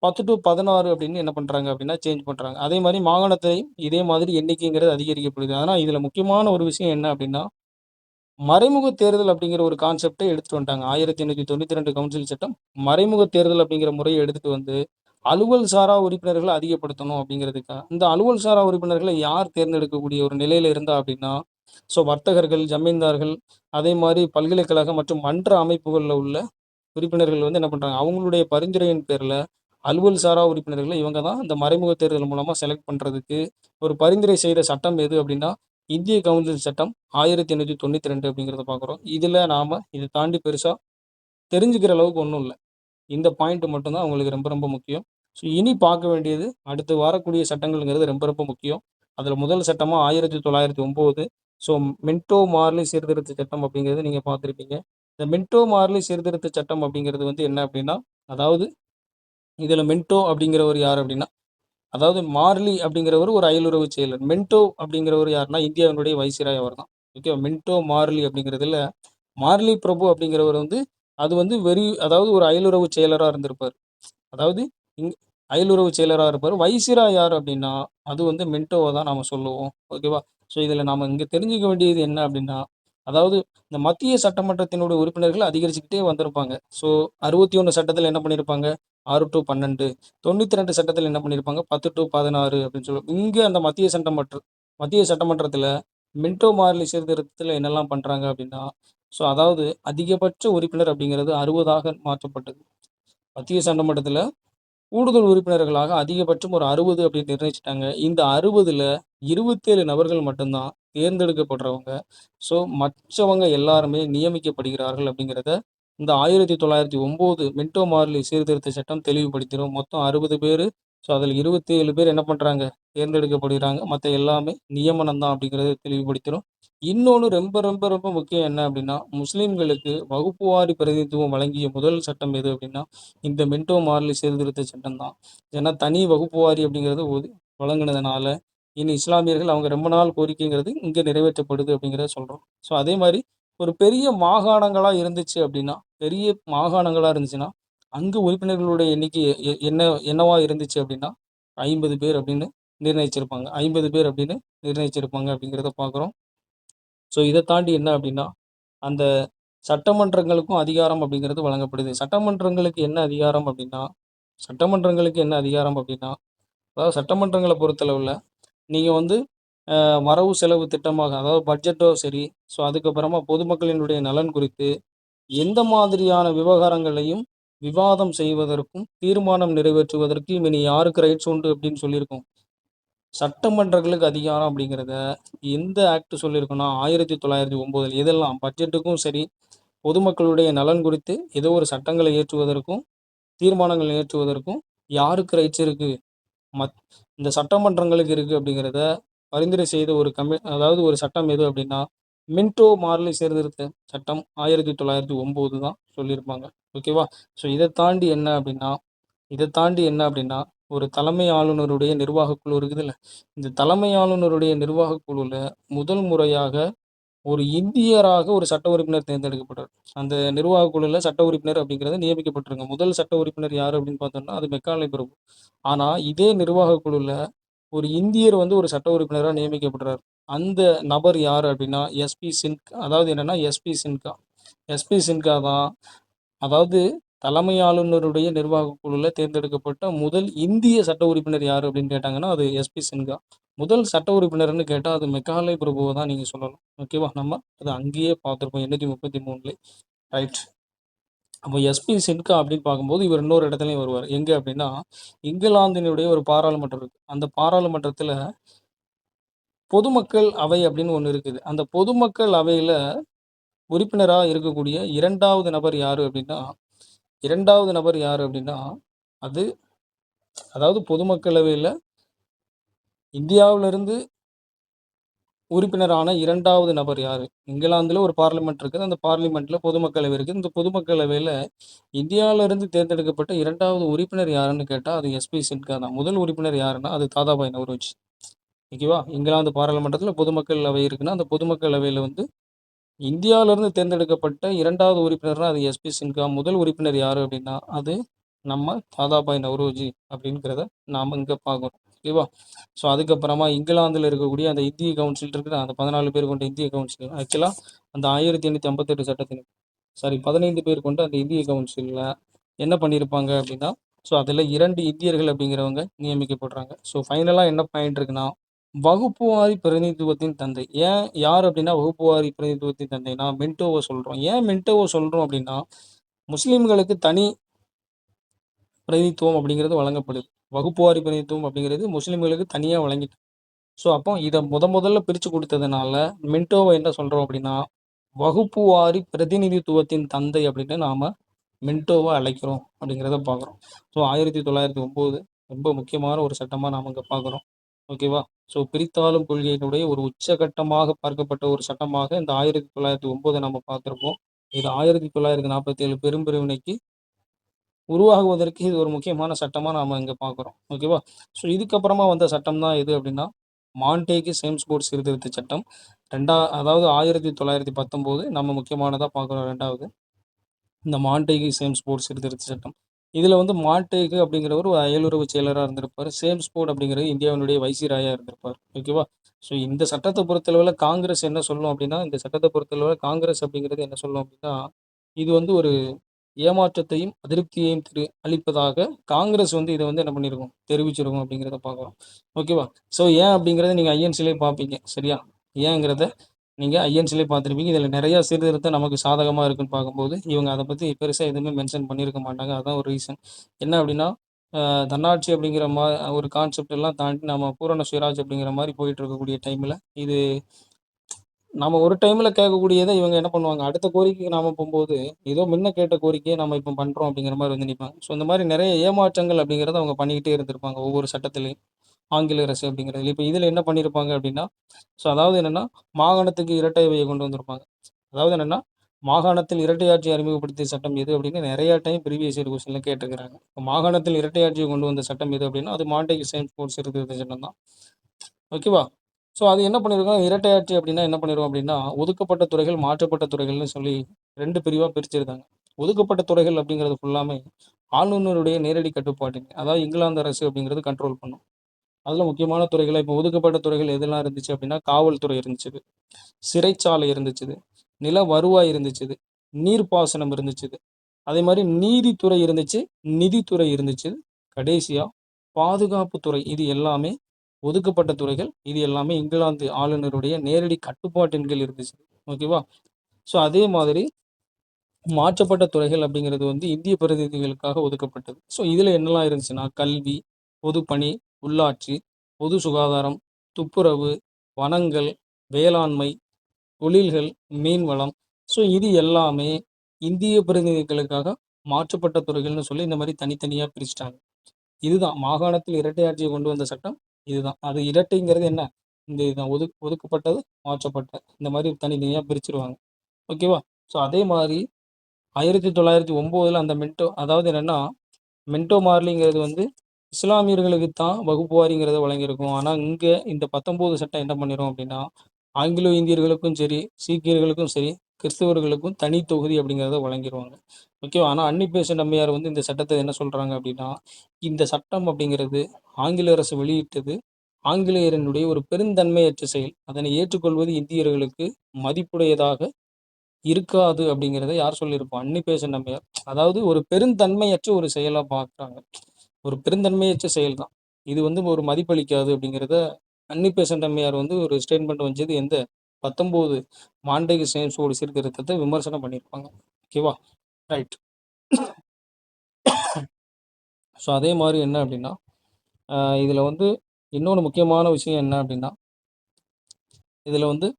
10 to 16 அப்படின்னு என்ன பண்றாங்க அப்படின்னா சேஞ்ச் பண்றாங்க. அதே மாதிரி மாகாணத்திலையும் இதே மாதிரி எண்ணிக்கைங்கிறது அதிகரிக்கப்படுது. ஆனா இதுல முக்கியமான ஒரு விஷயம் என்ன அப்படின்னா, மறைமுக தேர்தல் அப்படிங்கிற ஒரு கான்செப்டை எடுத்துட்டு வந்துட்டாங்க. 1892 கவுன்சில் சட்டம் மறைமுக தேர்தல் அப்படிங்கிற முறையை எடுத்துட்டு வந்து அலுவல் சாரா உறுப்பினர்களை அதிகப்படுத்தணும் அப்படிங்கிறதுக்காக. இந்த அலுவல் சாரா உறுப்பினர்களை யார் தேர்ந்தெடுக்கக்கூடிய ஒரு நிலையில இருந்தா அப்படின்னா, ஸோ வர்த்தகர்கள், ஜமீன்தார்கள், அதே மாதிரி பல்கலைக்கழகம் மற்றும் மன்ற அமைப்புகள்ல உள்ள உறுப்பினர்கள் வந்து என்ன பண்றாங்க, அவங்களுடைய பரிந்துரையின் பேர்ல அலுவல் சாரா உறுப்பினர்களை இவங்க தான் இந்த மறைமுக தேர்தல் மூலமா செலக்ட் பண்றதுக்கு ஒரு பரிந்துரை செய்த சட்டம் எது அப்படின்னா, இந்திய கவுன்சில் சட்டம் 1892 அப்படிங்கிறத பார்க்குறோம். இதுல நாம இதை தாண்டி பெருசா தெரிஞ்சுக்கிற அளவுக்கு ஒண்ணும் இல்ல. இந்த பாயிண்ட் மட்டும் தான் உங்களுக்கு ரொம்ப ரொம்ப முக்கியம். ஸோ இனி பார்க்க வேண்டியது அடுத்து வரக்கூடிய சட்டங்கள்ங்கிறது ரொம்ப ரொம்ப முக்கியம். அதுல முதல் சட்டமா 1909 ஸோ மின்டோ மார்லி சீர்திருத்த சட்டம் அப்படிங்கிறது நீங்க பார்த்திருப்பீங்க. இந்த மின்டோ மார்லி சீர்திருத்த சட்டம் அப்படிங்கிறது வந்து என்ன அப்படின்னா, அதாவது இதுல மின்டோ அப்படிங்கிறவர் யார் அப்படின்னா, அதாவது மார்லி அப்படிங்கிறவர் ஒரு அயலுறவு செயலர். மின்டோ அப்படிங்கிறவர் யாருன்னா இந்தியாவினுடைய வைசிராய் அவர் தான். ஓகே, மின்டோ மார்லி அப்படிங்கிறதுல மார்லி பிரபு அப்படிங்கிறவர் வந்து அது வந்து அதாவது ஒரு அயலுறவு செயலரா இருந்திருப்பார். அதாவது இங் அயலுறவு செயலரா இருப்பாரு. வைசிராய் யார் அப்படின்னா, அது வந்து மின்டோவ தான் நாம சொல்லுவோம். ஓகேவா? ஸோ இதுல நாம இங்க தெரிஞ்சுக்க வேண்டியது என்ன அப்படின்னா, அதாவது இந்த மத்திய சட்டமன்றத்தினுடைய உறுப்பினர்கள் அதிகரிச்சுக்கிட்டே வந்திருப்பாங்க. ஸோ 61 சட்டத்துல என்ன பண்ணியிருப்பாங்க? 6 to 12. 92 சட்டத்துல என்ன பண்ணியிருப்பாங்க? 10 to 16 அப்படின்னு இங்க அந்த மத்திய சட்டமன்றத்துல மின்டோ மார்லி சீர்திருத்தத்துல என்னெல்லாம் பண்றாங்க அப்படின்னா, ஸோ அதாவது அதிகபட்ச உறுப்பினர் அப்படிங்கிறது 60ஆக மாற்றப்பட்டது. மத்திய சட்டமன்றத்துல கூடுதல் உறுப்பினர்களாக அதிகபட்சம் ஒரு 60 அப்படின்னு நிர்ணயிச்சுட்டாங்க. இந்த 60ல 27 நபர்கள் மட்டும்தான் தேர்ந்தெடுக்கப்படுறவங்க. ஸோ மற்றவங்க எல்லாருமே நியமிக்கப்படுகிறார்கள் அப்படிங்கிறத இந்த 1909 மின்டோ மார்லி சீர்திருத்த சட்டம் தெளிவுபடுத்திரும். மொத்தம் 60 பேரு. ஸோ அதில் 27 பேர் என்ன பண்றாங்க? தேர்ந்தெடுக்கப்படுகிறாங்க. மத்த எல்லாமே நியமனம் தான் அப்படிங்கிறத தெளிவுபடுத்திரும். இன்னொன்னு ரொம்ப ரொம்ப ரொம்ப முக்கியம் என்ன அப்படின்னா, முஸ்லிம்களுக்கு வகுப்புவாரி பிரதிநிதித்துவம் வழங்கிய முதல் சட்டம் எது அப்படின்னா, இந்த மின்டோ மார்லி சீர்திருத்த சட்டம் தான். ஏன்னா தனி வகுப்பு வாரி அப்படிங்கிறது வழங்குனதுனால, இனி இஸ்லாமியர்கள் அவங்க ரொம்ப நாள் கோரிக்கைங்கிறது இங்க நிறைவேற்றப்படுது அப்படிங்கிறத சொல்றோம். ஸோ அதே மாரி ஒரு பெரிய மாகாணங்களா இருந்துச்சு அப்படின்னா, பெரிய மாகாணங்களா இருந்துச்சுன்னா, அங்கு உறுப்பினர்களுடைய எண்ணிக்கை என்னவா இருந்துச்சு அப்படின்னா, 50 பேர் அப்படின்னு நிர்ணயிச்சிருப்பாங்க. 50 பேர் அப்படின்னு நிர்ணயிச்சிருப்பாங்க அப்படிங்கிறத பார்க்குறோம். ஸோ இத தாண்டி என்ன அப்படின்னா, அந்த சட்டமன்றங்களுக்கும் அதிகாரம் அப்படிங்கிறது வழங்கப்படுது. சட்டமன்றங்களுக்கு என்ன அதிகாரம் அப்படின்னா, சட்டமன்றங்களுக்கு என்ன அதிகாரம் அப்படின்னா, அதாவது சட்டமன்றங்களை பொறுத்தளவில் நீங்கள் வந்து வரவு செலவு திட்டமாக, அதாவது பட்ஜெட்டோ சரி, ஸோ அதுக்கப்புறமா பொதுமக்களினுடைய நலன் குறித்து எந்த மாதிரியான விவகாரங்களையும் விவாதம் செய்வதற்கும் தீர்மானம் நிறைவேற்றுவதற்கும் இனி யாருக்கு ரைட்ஸ் உண்டு அப்படின்னு சொல்லியிருக்கோம். சட்டமன்றங்களுக்கு அதிகாரம் அப்படிங்கிறத எந்த ஆக்ட் சொல்லியிருக்கோன்னா 1909 இதெல்லாம் பட்ஜெட்டுக்கும் சரி, பொதுமக்களுடைய நலன் குறித்து ஏதோ ஒரு சட்டங்களை இயற்றுவதற்கும் தீர்மானங்கள் இயற்றுவதற்கும் யாருக்கு ரைட்ஸ் இருக்கு, மத் இந்த சட்டமன்றங்களுக்கு இருக்கு அப்படிங்கிறத பரிந்துரை செய்த ஒரு அதாவது ஒரு சட்டம் எது அப்படின்னா மின்டோ மார்லி சீர்திருத்த சட்டம் 1909 தான் சொல்லியிருப்பாங்க. ஓகேவா? ஸோ இதை தாண்டி என்ன அப்படின்னா ஒரு தலைமை ஆளுநருடைய நிர்வாக குழு இருக்குதுல்ல, இந்த தலைமை ஆளுநருடைய நிர்வாக குழுவில் முதல் முறையாக ஒரு இந்தியராக ஒரு சட்ட உறுப்பினர் தேர்ந்தெடுக்கப்படுறார். அந்த நிர்வாக குழுவில் சட்ட உறுப்பினர் அப்படிங்கிறத நியமிக்கப்பட்டிருங்க. முதல் சட்ட உறுப்பினர் யார் அப்படின்னு பார்த்தோம்னா அது மெக்காலே பிரபு. ஆனால் இதே நிர்வாக குழுவில் ஒரு இந்தியர் வந்து ஒரு சட்ட உறுப்பினராக நியமிக்கப்படுறார். அந்த நபர் யார் அப்படின்னா எஸ்பி சின்கா. அதாவது என்னன்னா எஸ்பி சின்கா தான். அதாவது தலைமை ஆளுநருடைய நிர்வாக குழுவில் தேர்ந்தெடுக்கப்பட்ட முதல் இந்திய சட்ட உறுப்பினர் யார் அப்படின்னு கேட்டாங்கன்னா அது எஸ்பி சின்கா. முதல் சட்ட உறுப்பினர்னு கேட்டால் அது மெக்காலே பிரபுவை தான் நீங்கள் சொல்லலாம். ஓகேவா? நம்ம அது அங்கேயே பார்த்துருப்போம் 833. ரைட். அப்போ எஸ்பி சின்கா அப்படின்னு பார்க்கும்போது இவர் இன்னொரு இடத்துலையும் வருவார். எங்கே அப்படின்னா இங்கிலாந்தினுடைய ஒரு பாராளுமன்றம் இருக்குது. அந்த பாராளுமன்றத்தில் பொதுமக்கள் அவை அப்படின்னு ஒன்று இருக்குது. அந்த பொதுமக்கள் அவையில் உறுப்பினராக இருக்கக்கூடிய இரண்டாவது நபர் யார் அப்படின்னா அது அதாவது பொதுமக்களவையில் இந்தியாவிலிருந்து உறுப்பினரான இரண்டாவது நபர் யார்? இங்கிலாந்தில் ஒரு பார்லிமெண்ட் இருக்குது. அந்த பார்லிமெண்ட்டில் பொதுமக்களவை இருக்குது. இந்த பொதுமக்களவையில் இந்தியாவிலிருந்து தேர்ந்தெடுக்கப்பட்ட இரண்டாவது உறுப்பினர் யாருன்னு கேட்டால் அது எஸ்பி சின்கா தான். முதல் உறுப்பினர் யாருன்னா அது தாதாபாய் நவ்ரோஜி. ஓகேவா? இங்கிலாந்து பாராளுமன்றத்தில் பொதுமக்கள் அவை இருக்குன்னா அந்த பொதுமக்கள் அவையில் வந்து இந்தியாவிலிருந்து தேர்ந்தெடுக்கப்பட்ட இரண்டாவது உறுப்பினர்னா அது எஸ்பி சின்கா. முதல் உறுப்பினர் யார் அப்படின்னா அது நம்ம தாதாபாய் நவ்ரோஜி அப்படிங்கிறத நாம் இங்கே பார்க்குறோம். ஓகேவா? ஸோ அதுக்கப்புறமா இங்கிலாந்தில் இருக்கக்கூடிய அந்த இந்திய கவுன்சில் இருக்குது. அந்த 14 பேர் கொண்ட இந்திய கவுன்சில் ஆக்சுவலாக அந்த 1858 சட்டத்தின் 15 பேர் கொண்ட அந்த இந்திய கவுன்சிலில் என்ன பண்ணியிருப்பாங்க அப்படின்னா ஸோ அதில் 2 இந்தியர்கள் அப்படிங்கிறவங்க நியமிக்கப்படுறாங்க. ஸோ ஃபைனலாக என்ன பாயிண்ட் இருக்குன்னா வகுப்புவாரி பிரதிநிதித்துவத்தின் தந்தை. ஏன் யார் அப்படின்னா வகுப்புவாரி பிரதிநிதித்துவத்தின் தந்தைனா மின்டோவை சொல்கிறோம். ஏன் மின்டோவை சொல்கிறோம் அப்படின்னா முஸ்லீம்களுக்கு தனி பிரதிநிதித்துவம் அப்படிங்கிறது வழங்கப்படுது. வகுப்புவாரி பிரதிநிதித்துவம் அப்படிங்கிறது முஸ்லீம்களுக்கு தனியாக வழங்கிட்டு, ஸோ அப்போ இதை முதல்ல பிரித்து கொடுத்ததுனால மின்டோவை என்ன சொல்கிறோம் அப்படின்னா வகுப்புவாரி பிரதிநிதித்துவத்தின் தந்தை அப்படின்னு நாம் மின்டோவை அழைக்கிறோம் அப்படிங்கிறத பார்க்குறோம். ஸோ 1909 ரொம்ப முக்கியமான ஒரு சட்டமாக நாம் இங்கே பார்க்குறோம். ஓகேவா? ஸோ பிரித்தாளும் கொள்கையினுடைய ஒரு உச்சகட்டமாக பார்க்கப்பட்ட ஒரு சட்டமாக இந்த 1909 நம்ம பார்த்துருப்போம். இது 1947 பெரும்பிரிவினைக்கு உருவாகுவதற்கு இது ஒரு முக்கியமான சட்டமாக நாம் இங்கே பார்க்குறோம். ஓகேவா? ஸோ இதுக்கப்புறமா வந்த சட்டம் தான் எது அப்படின்னா மாண்டேகி சேம்ஸ்போர்ட் சீர்திருத்த சட்டம். அதாவது 1919 நம்ம முக்கியமானதாக பார்க்குறோம். ரெண்டாவது இந்த மாண்டேகி சேம்ஸ்போர்ட் சீர்திருத்த சட்டம். இதில் வந்து மாண்டேகு அப்படிங்கிறவர் ஒரு அயலுறவு செயலராக இருந்திருப்பார். சேம்ஸ்போர்ட் அப்படிங்கிறது இந்தியாவினுடைய வைசிராயாக இருந்திருப்பார். ஓகேவா? ஸோ இந்த சட்டத்தை பொறுத்தளவில் காங்கிரஸ் என்ன சொல்லும் அப்படின்னா இந்த சட்டத்தை பொறுத்தளவில் காங்கிரஸ் அப்படிங்கிறது என்ன சொல்லும் அப்படின்னா இது வந்து ஒரு ஏமாற்றத்தையும் அதிருப்தியையும் அளிப்பதாக காங்கிரஸ் வந்து இதை வந்து என்ன பண்ணியிருக்கோம் தெரிவிச்சிருக்கோம் அப்படிங்கிறத பார்க்குறோம். ஓகேவா? ஸோ ஏன் அப்படிங்கிறத நீங்கள் ஐஎன்சிலே பார்ப்பீங்க. சரியா? ஏங்கிறத நீங்கள் ஐஎன்சிலே பார்த்துருப்பீங்க. இதில் நிறையா சீர்திருத்தம் நமக்கு சாதகமாக இருக்குன்னு பார்க்கும்போது இவங்க அதை பற்றி பெருசாக எதுவுமே மென்ஷன் பண்ணியிருக்க மாட்டாங்க. அதுதான் ஒரு ரீசன். என்ன அப்படின்னா தன்னாட்சி அப்படிங்கிற ஒரு கான்செப்ட் எல்லாம் தாண்டி நம்ம பூரண சுயராஜ் அப்படிங்கிற மாதிரி போயிட்டு இருக்கக்கூடிய டைமில் இது நம்ம ஒரு டைமில் கேட்கக்கூடியதை இவங்க என்ன பண்ணுவாங்க அடுத்த கோரிக்கைக்கு நாம் போகும்போது ஏதோ முன்ன கேட்ட கோரிக்கையை நம்ம இப்போ பண்ணுறோம் அப்படிங்கிற மாதிரி வந்து நிற்பாங்க. ஸோ இந்த மாதிரி நிறைய ஏமாற்றங்கள் அப்படிங்கிறத அவங்க பண்ணிக்கிட்டே இருந்திருப்பாங்க ஒவ்வொரு சட்டத்திலையும். ஆங்கில அரசு அப்படிங்கிறது இப்போ இதில் என்ன பண்ணியிருப்பாங்க அப்படின்னா ஸோ அதாவது என்னென்னா மாகாணத்துக்கு இரட்டை அவையை கொண்டு வந்திருப்பாங்க. அதாவது என்னென்னா மாகாணத்தில் இரட்டையாட்சி அறிமுகப்படுத்திய சட்டம் எது அப்படின்னு நிறைய டைம் ப்ரீவியஸ் இயர் கொஸ்டினில் கேட்டிருக்கிறாங்க. இப்போ மாகாணத்தில் இரட்டையாட்சியை கொண்டு வந்த சட்டம் எது அப்படின்னா அது மாண்டேகி சேம்ஸ்போர்ட் சீர்திருத்த சட்டம் தான். ஓகேவா? ஸோ அது என்ன பண்ணியிருக்கோம் இரட்டையாட்சி அப்படின்னா என்ன பண்ணிடுவோம் அப்படின்னா ஒதுக்கப்பட்ட துறைகள் மாற்றப்பட்ட துறைகள்னு சொல்லி 2 பிரிவாக பிரிச்சிருந்தாங்க. ஒதுக்கப்பட்ட துறைகள் அப்படிங்கிறது ஃபுல்லாமே ஆளுநருடைய நேரடி கட்டுப்பாட்டுங்க. அதாவது இங்கிலாந்து அரசு அப்படிங்கிறது கண்ட்ரோல் பண்ணும். அதில் முக்கியமான துறைகளை இப்போ ஒதுக்கப்பட்ட துறைகள் எதெல்லாம் இருந்துச்சு அப்படின்னா காவல்துறை இருந்துச்சு, சிறைச்சாலை இருந்துச்சு, நில வருவாய் இருந்துச்சு, நீர்ப்பாசனம் இருந்துச்சு, அதே மாதிரி நீதித்துறை இருந்துச்சு, நிதித்துறை இருந்துச்சு, கடைசியா பாதுகாப்புத்துறை. இது எல்லாமே ஒதுக்கப்பட்ட துறைகள். இது எல்லாமே இங்கிலாந்து ஆளுநருடைய நேரடி கட்டுப்பாட்டின் கீழ் இருந்துச்சு. ஓகேவா? ஸோ அதே மாதிரி மாற்றப்பட்ட துறைகள் அப்படிங்கிறது வந்து இந்திய பிரதிநிதிகளுக்காக ஒதுக்கப்பட்டது. ஸோ இதில் என்னெல்லாம் இருந்துச்சுன்னா, கல்வி, பொதுப்பணி, உள்ளாட்சி, பொது சுகாதாரம், துப்புரவு, வனங்கள், வேளாண்மை, தொழில்கள், மீன்வளம். ஸோ இது எல்லாமே இந்திய பிரதிநிதிகளுக்காக மாற்றப்பட்ட துறைகள்னு சொல்லி இந்த மாதிரி தனித்தனியாக பிரிச்சுட்டாங்க. இதுதான் மாகாணத்தில் இரட்டை ஆட்சியை கொண்டு வந்த சட்டம். இதுதான் அது இரட்டைங்கிறது என்ன, இந்த இதுதான் ஒதுக்கப்பட்டது, மாற்றப்பட்ட, இந்த மாதிரி தனித்தனியாக பிரிச்சிருவாங்க. ஓகேவா? ஸோ அதே மாதிரி 1909 அந்த மென்டோ, அதாவது என்னென்னா, மென்டோ மார்லிங்கிறது வந்து இஸ்லாமியர்களுக்கு தான் வகுப்புவாரிங்கிறத வழங்கியிருக்கும். ஆனால் இங்கே இந்த 19 சட்டம் என்ன பண்ணிடும் அப்படின்னா, ஆங்கிலோ இந்தியர்களுக்கும் சரி, சீக்கியர்களுக்கும் சரி, கிறிஸ்தவர்களுக்கும் தனி தொகுதி அப்படிங்கிறத வழங்கிடுவாங்க. ஓகேவா? ஆனால் அன்னி பெசன்ட் அம்மையார் வந்து இந்த சட்டத்தை என்ன சொல்கிறாங்க அப்படின்னா, இந்த சட்டம் அப்படிங்கிறது ஆங்கில அரசு வெளியிட்டது ஆங்கிலேயரனுடைய ஒரு பெருந்தன்மையற்ற செயல். அதனை ஏற்றுக்கொள்வது இந்தியர்களுக்கு மதிப்புடையதாக இருக்காது அப்படிங்கிறத யார் சொல்லியிருப்போம்? அன்னி பெசன்ட் அம்மையார். அதாவது ஒரு பெருந்தன்மையற்ற ஒரு செயலாக பார்க்குறாங்க. ஒரு பெருந்தன்மையற்ற செயல் தான் இது, வந்து ஒரு மதிப்பளிக்காது அப்படிங்கிறத அன்னி பெசன்ட் அம்மையார் வந்து ஒரு ஸ்டேட்மெண்ட் வச்சது எந்த 19 மாண்டேகு ஜேம்ஸோட சீர்திருத்தத்தை விமர்சனம் பண்ணியிருப்பாங்க. ஓகேவா? ரைட். ஸோ அதே மாதிரி என்ன அப்படின்னா, இதில் வந்து இன்னொன்று முக்கியமான விஷயம் என்ன அப்படின்னா, இதில் வந்து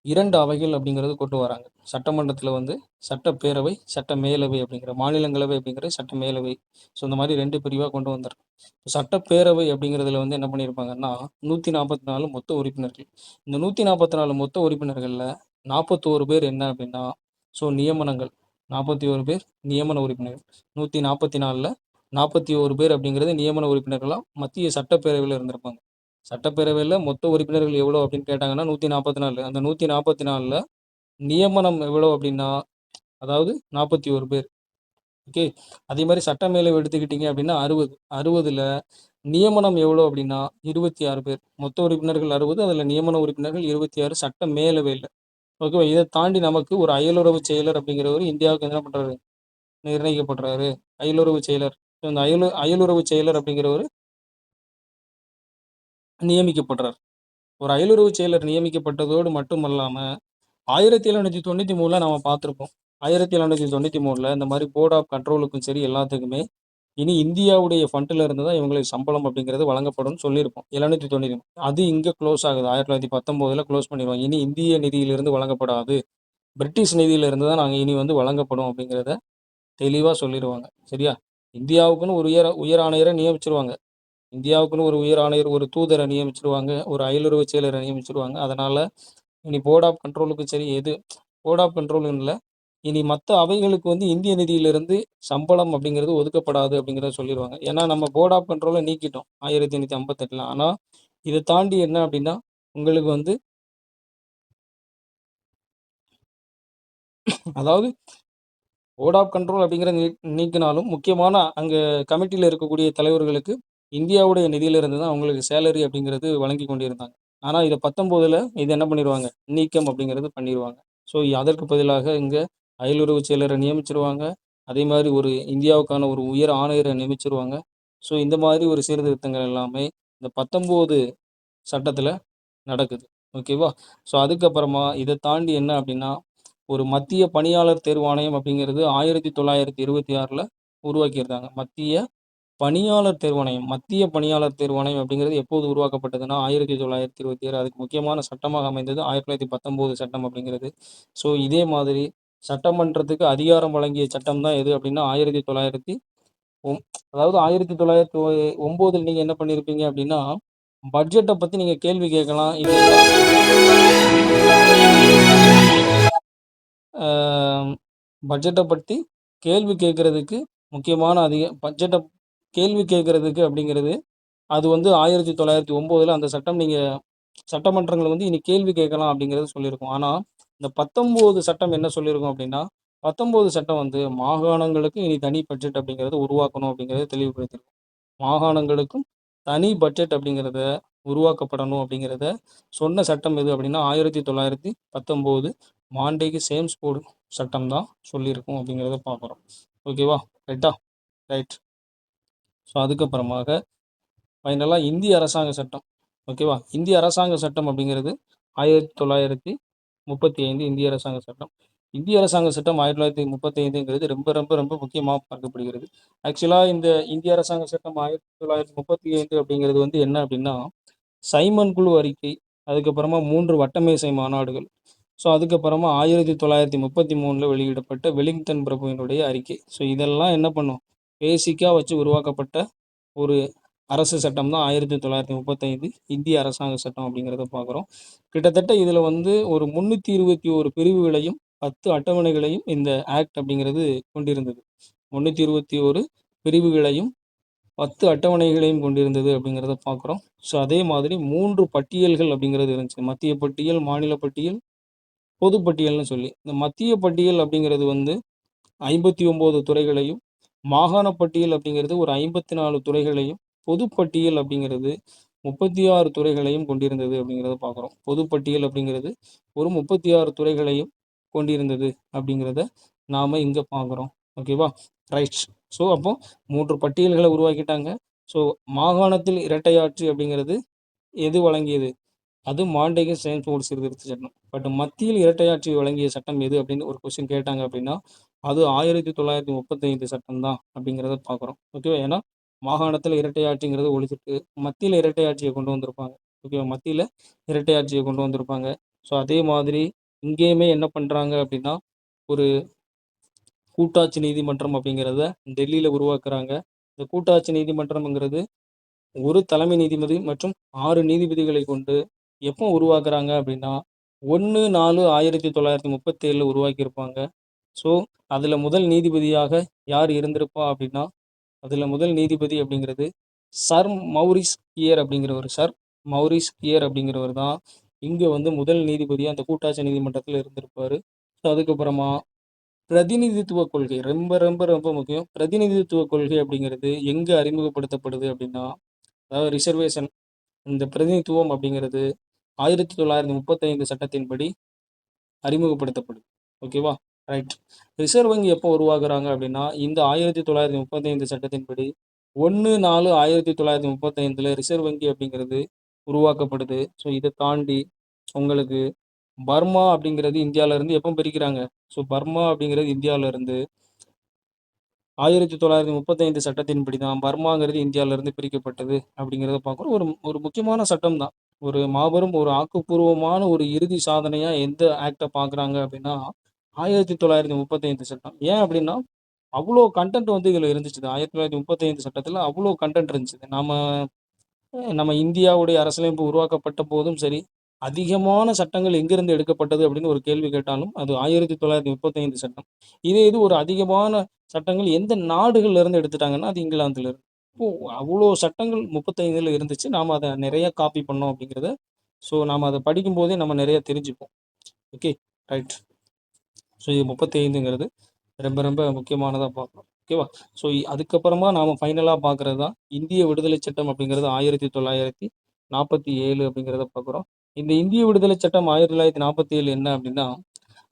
2 அவைகள் அப்படிங்கிறது கொண்டு வராங்க. சட்டமன்றத்தில் வந்து சட்டப்பேரவை, சட்ட மேலவை அப்படிங்கிற, மாநிலங்களவை அப்படிங்கிற சட்ட மேலவை. ஸோ இந்த மாதிரி 2 பிரிவாக கொண்டு வந்துடுறாங்க. சட்டப்பேரவை அப்படிங்கிறதுல வந்து என்ன பண்ணியிருப்பாங்கன்னா, 144 மொத்த உறுப்பினர்கள். இந்த 144 மொத்த உறுப்பினர்களில் 41 பேர் என்ன அப்படின்னா, ஸோ நியமனங்கள். 41 பேர் நியமன உறுப்பினர்கள். 144ல் 41 பேர் அப்படிங்கிறது நியமன உறுப்பினர்களாக மத்திய சட்டப்பேரவையில் இருந்திருப்பாங்க. சட்டப்பேரவையில் மொத்த உறுப்பினர்கள் எவ்வளோ அப்படின்னு கேட்டாங்கன்னா 144. அந்த 144ல் நியமனம் எவ்வளோ அப்படின்னா, அதாவது 41 பேர். ஓகே. அதே மாதிரி சட்ட மேலவை எடுத்துக்கிட்டிங்க அப்படின்னா 60. 60ல் நியமனம் எவ்வளோ அப்படின்னா 26 பேர். மொத்த உறுப்பினர்கள் 60, அதில் நியமன உறுப்பினர்கள் 26 சட்ட மேலவையில். ஓகேவா? இதை தாண்டி நமக்கு ஒரு அயலுறவு செயலர் அப்படிங்கிறவர் இந்தியாவுக்கு என்ன பண்ணுறாரு, நிர்ணயிக்கப்படுறாரு. அயலுறவு செயலர். இந்த அயலுறவு செயலர் அப்படிங்கிறவர் நியமிக்கப்படுறார். ஒரு அயலுறவு செயலர் நியமிக்கப்பட்டதோடு மட்டுமல்லாமல் 1793 நம்ம பார்த்துருப்போம். 1793 இந்த மாதிரி போர்ட் ஆஃப் கண்ட்ரோலுக்கும் சரி, எல்லாத்துக்குமே இனி இந்தியாவுடைய ஃபண்டில் இருந்து தான் இவங்களுக்கு சம்பளம் அப்படிங்கிறது வழங்கப்படும்னு சொல்லியிருப்போம். 793 அது இங்கே க்ளோஸ் ஆகுது. 1919 க்ளோஸ் பண்ணிடுவாங்க. இனி இந்திய நிதியிலிருந்து வழங்கப்படாது, பிரிட்டிஷ் நிதியிலிருந்து தான் நாங்கள் இனி வந்து வழங்கப்படும் அப்படிங்கிறத தெளிவாக சொல்லிடுவாங்க. சரியா? இந்தியாவுக்குன்னு ஒரு உயர் ஆணையரை நியமிச்சிருவாங்க. இந்தியாவுக்குன்னு ஒரு உயர் ஆணையர், ஒரு தூதரை நியமிச்சிருவாங்க, ஒரு அயலுறவு செயலரை நியமிச்சிருவாங்க. அதனால் இனி போர்ட் ஆஃப் கண்ட்ரோலுக்கு சரி, எது போர்ட் ஆஃப் கண்ட்ரோலுன்னு இல்லை, இனி மற்ற அவைகளுக்கு வந்து இந்திய நிதியிலிருந்து சம்பளம் அப்படிங்கிறது ஒதுக்கப்படாது அப்படிங்கிறத சொல்லிடுவாங்க. ஏன்னா நம்ம போர்ட் ஆஃப் கண்ட்ரோலை நீக்கிட்டோம் 1858. ஆனால் இதை தாண்டி என்ன அப்படின்னா, உங்களுக்கு வந்து அதாவது போர்ட் ஆஃப் கண்ட்ரோல் அப்படிங்கிறத நீக்கினாலும் முக்கியமான அங்கே கமிட்டியில் இருக்கக்கூடிய தலைவர்களுக்கு இந்தியாவுடைய நிதியிலிருந்து தான் அவங்களுக்கு சேலரி அப்படிங்கிறது வழங்கி கொண்டிருந்தாங்க. ஆனால் இதை 19ல் இது என்ன பண்ணிடுவாங்க, நீக்கம் அப்படிங்கிறது பண்ணிடுவாங்க. ஸோ அதற்கு பதிலாக இங்கே அயலுறவு செயலரை நியமிச்சிருவாங்க. அதே மாதிரி ஒரு இந்தியாவுக்கான ஒரு உயர் ஆணையரை நியமிச்சிருவாங்க. ஸோ இந்த மாதிரி ஒரு சீர்திருத்தங்கள் எல்லாமே இந்த 19 சட்டத்தில் நடக்குது. ஓகேவா? ஸோ அதுக்கப்புறமா இதை தாண்டி என்ன அப்படின்னா, ஒரு மத்திய பணியாளர் தேர்வாணையம் அப்படிங்கிறது 1926ல் உருவாக்கியிருந்தாங்க. மத்திய பணியாளர் தேர்வாணையம். மத்திய பணியாளர் தேர்வாணையம் அப்படிங்கிறது எப்போது உருவாக்கப்பட்டதுன்னா 1927. அதுக்கு முக்கியமான சட்டமாக அமைந்தது 1919 சட்டம் அப்படிங்கிறது. ஸோ இதே மாதிரி சட்டமன்றத்துக்கு அதிகாரம் வழங்கிய சட்டம் தான் எது அப்படின்னா 1900 அதாவது 1909 நீங்கள் என்ன பண்ணியிருப்பீங்க அப்படின்னா, பட்ஜெட்டை பற்றி நீங்கள் கேள்வி கேட்கலாம். இது பட்ஜெட்டை பற்றி கேள்வி கேட்குறதுக்கு முக்கியமான பட்ஜெட்டை கேள்வி கேட்குறதுக்கு அப்படிங்கிறது அது வந்து 1909 அந்த சட்டம் நீங்கள் சட்டமன்றங்கள் வந்து இனி கேள்வி கேட்கலாம் அப்படிங்கிறது சொல்லியிருக்கோம். ஆனால் இந்த 19 சட்டம் என்ன சொல்லியிருக்கோம் அப்படின்னா, 19 சட்டம் வந்து மாகாணங்களுக்கு இனி தனி பட்ஜெட் அப்படிங்கிறத உருவாக்கணும் அப்படிங்கிறத தெளிவுபடுத்தியிருக்கோம். மாகாணங்களுக்கும் தனி பட்ஜெட் அப்படிங்கிறத உருவாக்கப்படணும் அப்படிங்கிறத சொன்ன சட்டம் எது அப்படின்னா 1919 மாண்டேகு ஜேம்ஸ் போர்டு சட்டம் தான் சொல்லியிருக்கோம் அப்படிங்கிறத பார்க்குறோம். ஓகேவா? ரைட்டா? ரைட். ஸோ அதுக்கப்புறமாக ஃபைனலாக இந்திய அரசாங்க சட்டம். ஓகேவா? இந்திய அரசாங்க சட்டம் அப்படிங்கிறது 1935 இந்திய அரசாங்க சட்டம். இந்திய அரசாங்க சட்டம் 1935ங்கிறது ரொம்ப ரொம்ப ரொம்ப முக்கியமாக பார்க்கப்படுகிறது. ஆக்சுவலாக இந்த இந்திய அரசாங்க சட்டம் 1935 அப்படிங்கிறது வந்து என்ன அப்படின்னா, சைமன் குழு அறிக்கை, அதுக்கப்புறமா 3 வட்டமேசை மாநாடுகள், ஸோ அதுக்கப்புறமா 1933 வெளியிடப்பட்ட வெலிங்டன் பிரபுவினுடைய அறிக்கை. ஸோ இதெல்லாம் என்ன பண்ணும், பேசிக்காக வச்சு உருவாக்கப்பட்ட ஒரு அரசு சட்டம் தான் 1935 இந்திய அரசாங்க சட்டம் அப்படிங்கிறத பார்க்குறோம். கிட்டத்தட்ட இதில் வந்து ஒரு 321 பிரிவுகளையும் 10 அட்டவணைகளையும் இந்த ஆக்ட் அப்படிங்கிறது கொண்டிருந்தது. 321 பிரிவுகளையும் 10 அட்டவணைகளையும் கொண்டிருந்தது அப்படிங்கிறத பார்க்குறோம். ஸோ அதே மாதிரி 3 பட்டியல்கள் அப்படிங்கிறது இருந்துச்சு. மத்திய பட்டியல், மாநில பட்டியல், பொது பட்டியல்னு சொல்லி. இந்த மத்திய பட்டியல் அப்படிங்கிறது வந்து 59 துறைகளையும், மாகாண பட்டியல் அப்படிங்கிறது ஒரு 54 துறைகளையும், பொதுப்பட்டியல் அப்படிங்கிறது 36 துறைகளையும் கொண்டிருந்தது அப்படிங்கிறத பார்க்குறோம். பொதுப்பட்டியல் அப்படிங்கிறது ஒரு 36 துறைகளையும் கொண்டிருந்தது அப்படிங்கிறத நாம் இங்கே பார்க்குறோம். ஓகேவா? ரைட். ஸோ அப்போ 3 பட்டியல்களை உருவாக்கிட்டாங்க. ஸோ மாகாணத்தில் இரட்டையாட்சி அப்படிங்கிறது எது வழங்கியது? அது மாண்டேக ஸ்டான்ஃபோர்டு சீர்திருத்த சட்டம். பட் மத்தியில் இரட்டையாட்சி வழங்கிய சட்டம் எது அப்படின்னு ஒரு கொஸ்டின் கேட்டாங்க அப்படின்னா, அது 1935 சட்டம் தான் அப்படிங்கிறத பார்க்குறோம். ஓகேவா? ஏன்னா மாகாணத்தில் இரட்டையாட்சிங்கிறது ஒழிச்சிட்டு மத்தியில் இரட்டையாட்சியை கொண்டு வந்திருப்பாங்க. ஓகேவா? மத்தியில் இரட்டையாட்சியை கொண்டு வந்திருப்பாங்க. ஸோ அதே மாதிரி இங்கேயுமே என்ன பண்ணுறாங்க அப்படின்னா, ஒரு கூட்டாட்சி நீதிமன்றம் அப்படிங்கிறத டெல்லியில் உருவாக்குறாங்க. இந்த கூட்டாட்சி நீதிமன்றம்ங்கிறது ஒரு தலைமை நீதிபதி மற்றும் 6 நீதிபதிகளை கொண்டு எப்போ உருவாக்குறாங்க அப்படின்னா, 1/4/1937 உருவாக்கியிருப்பாங்க. ஸோ அதில் முதல் நீதிபதியாக யார் இருந்திருப்பா அப்படின்னா, அதில் முதல் நீதிபதி அப்படிங்கிறது சர் மௌரிஸ் கியர் அப்படிங்கிறவர். சர் மௌரிஸ் கியர் அப்படிங்கிறவர் தான் இங்கே வந்து முதல் நீதிபதியாக அந்த கூட்டாட்சி நீதிமன்றத்தில் இருந்திருப்பார். ஸோ அதுக்கப்புறமா பிரதிநிதித்துவ கொள்கை ரொம்ப ரொம்ப ரொம்ப முக்கியம். பிரதிநிதித்துவ கொள்கை அப்படிங்கிறது எங்கே அறிமுகப்படுத்தப்படுது அப்படின்னா, அதாவது ரிசர்வேஷன், இந்த பிரதிநிதித்துவம் அப்படிங்கிறது 1935 சட்டத்தின்படி அறிமுகப்படுத்தப்படுது. ஓகேவா? ரைட். ரிசர்வ் வங்கி எப்போ உருவாக்குறாங்க அப்படின்னா, இந்த 1935 சட்டத்தின்படி 1/4/1935 ரிசர்வ் வங்கி அப்படிங்கிறது உருவாக்கப்படுது. ஸோ இதை தாண்டி உங்களுக்கு பர்மா அப்படிங்கிறது இந்தியாவிலேருந்து எப்போ பிரிக்கிறாங்க? ஸோ பர்மா அப்படிங்கிறது இந்தியாவிலேருந்து 1935 சட்டத்தின்படி தான் பர்மாங்கிறது இந்தியாவிலேருந்து பிரிக்கப்பட்டது அப்படிங்கிறத பார்க்குறோம். ஒரு ஒரு முக்கியமான சட்டம் தான். ஒரு மாபெரும் ஒரு ஆக்கப்பூர்வமான ஒரு இறுதி சாதனையாக எந்த ஆக்டை பார்க்குறாங்க அப்படின்னா, 1935 சட்டம். ஏன் அப்படின்னா, அவ்வளோ கண்டென்ட் வந்து இதில் இருந்துச்சு. 1935 சட்டத்தில் அவ்வளோ கண்டென்ட் இருந்துச்சு. நம்ம இந்தியாவுடைய அரசியலமைப்பு உருவாக்கப்பட்ட போதும் சரி, அதிகமான சட்டங்கள் எங்கிருந்து எடுக்கப்பட்டது அப்படின்னு ஒரு கேள்வி கேட்டாலும் அது 1935 சட்டம். இதே இது ஒரு அதிகமான சட்டங்கள் எந்த நாடுகள்ல இருந்து எடுத்துட்டாங்கன்னா, அது இங்கிலாந்துல இருந்து. இப்போ அவ்வளோ சட்டங்கள் 35ல இருந்துச்சு. நாம அத நிறைய காப்பி பண்ணோம் அப்படிங்கிறத, ஸோ நாம அத படிக்கும்போதே நம்ம நிறைய தெரிஞ்சுப்போம். Okay, right. ஸோ இது 35ங்கிறது ரொம்ப ரொம்ப முக்கியமானதா பார்க்கணும். ஓகேவா? ஸோ அதுக்கப்புறமா நாம ஃபைனலா பார்க்குறது தான் இந்திய விடுதலை சட்டம் அப்படிங்கிறது 1947 அப்படிங்கிறத பார்க்குறோம். இந்த இந்திய விடுதலை சட்டம் 1947 என்ன அப்படின்னா,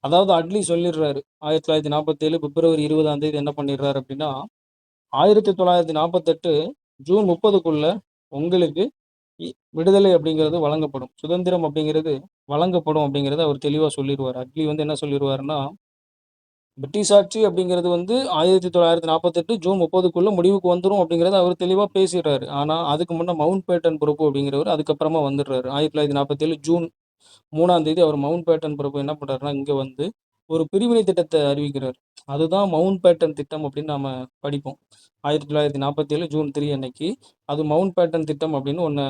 அதாவது அட்லி சொல்லிடுறாரு. 1947 பிப்ரவரி 20ஆம் தேதி என்ன பண்ணிடுறாரு அப்படின்னா, 1948 ஜூன் 30க்குள்ள உங்களுக்கு விடுதலை அப்படிங்கிறது வழங்கப்படும். சுதந்திரம் அப்படிங்கிறது வழங்கப்படும் அப்படிங்கிறத அவர் தெளிவா சொல்லிருவாரு. அட்லி வந்து என்ன சொல்லிருவாருன்னா, பிரிட்டிஷ் ஆட்சி அப்படிங்கிறது வந்து 1948 ஜூன் 30க்குள்ள முடிவுக்கு வந்துரும் அப்படிங்கிறத அவர் தெளிவா பேசிடுறாரு. ஆனா அதுக்கு முன்ன மவுண்ட் பேட்டன் பிரபு அப்படிங்கிறவர் அதுக்கப்புறமா வந்துடுறாரு. 1947 ஜூன் 3ஆம் தேதி அவர் மவுண்ட் பேட்டன் பிரபு என்ன பண்றாருன்னா, இங்க வந்து ஒரு பிரிவினை திட்டத்தை அறிவிக்கிறார். அதுதான் மவுண்ட் பேட்டன் திட்டம் அப்படின்னு நாம படிப்போம். 1947 ஜூன் 3 அன்னைக்கு அது மவுண்ட் பேட்டன் திட்டம் அப்படின்னு ஒண்ணு